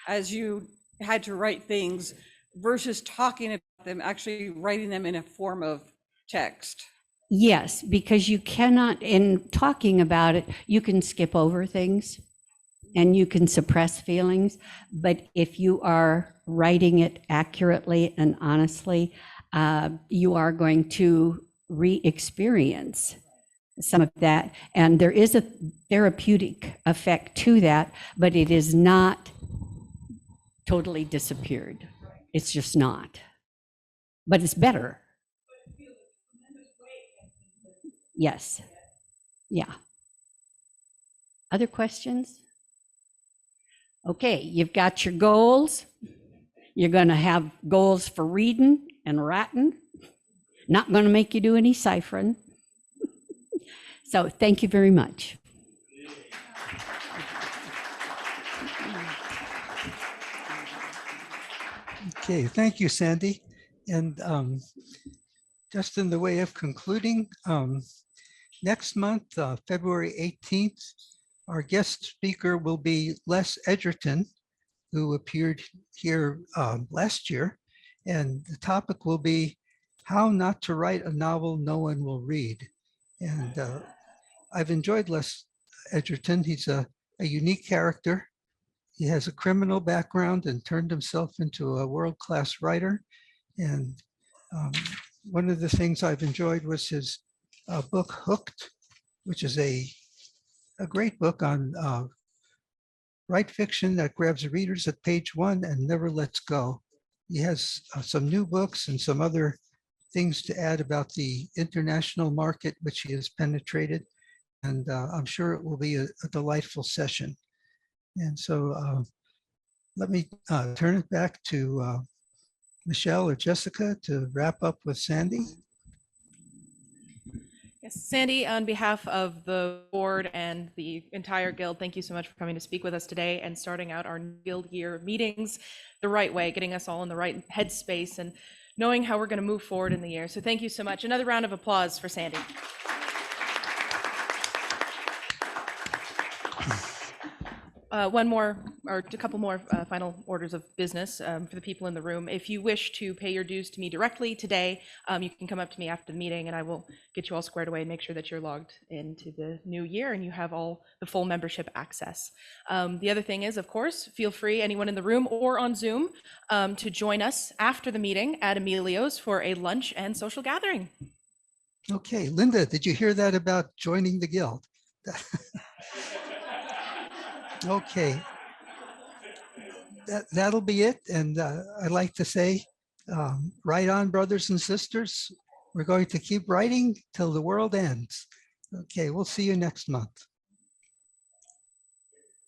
as you had to write things versus talking about them, actually writing them in a form of text? Yes, because you cannot, in talking about it, you can skip over things and you can suppress feelings. But if you are writing it accurately and honestly, you are going to re-experience some of that. And there is a therapeutic effect to that, but it is not totally disappeared. It's just not. But it's better. Yes. Yeah. Other questions? Okay, you've got your goals. You're going to have goals for reading and writing. Not going to make you do any ciphering. So thank you very much. Okay, thank you, Sandy. And just in the way of concluding, next month, February 18th, our guest speaker will be Les Edgerton, who appeared here last year. And the topic will be how not to write a novel no one will read. And I've enjoyed Les Edgerton. He's a unique character. He has a criminal background and turned himself into a world-class writer. And one of the things I've enjoyed was his book Hooked, which is a great book on write fiction that grabs readers at page 1 and never lets go. He has some new books and some other things to add about the international market, which he has penetrated. And I'm sure it will be a delightful session. And so let me turn it back to Michelle or Jessica to wrap up with Sandy. Yes, Sandy, on behalf of the board and the entire guild, thank you so much for coming to speak with us today and starting out our guild year meetings the right way, getting us all in the right headspace and knowing how we're going to move forward in the year. So thank you so much. Another round of applause for Sandy. One more or a couple more final orders of business for the people in the room. If you wish to pay your dues to me directly today, you can come up to me after the meeting and I will get you all squared away and make sure that you're logged into the new year and you have all the full membership access. The other thing is, of course, feel free, anyone in the room or on Zoom, to join us after the meeting at Emilio's for a lunch and social gathering. Okay, Linda, did you hear that about joining the guild? Okay, that'll be it. And I'd like to say, write on, brothers and sisters. We're going to keep writing till the world ends. Okay, we'll see you next month.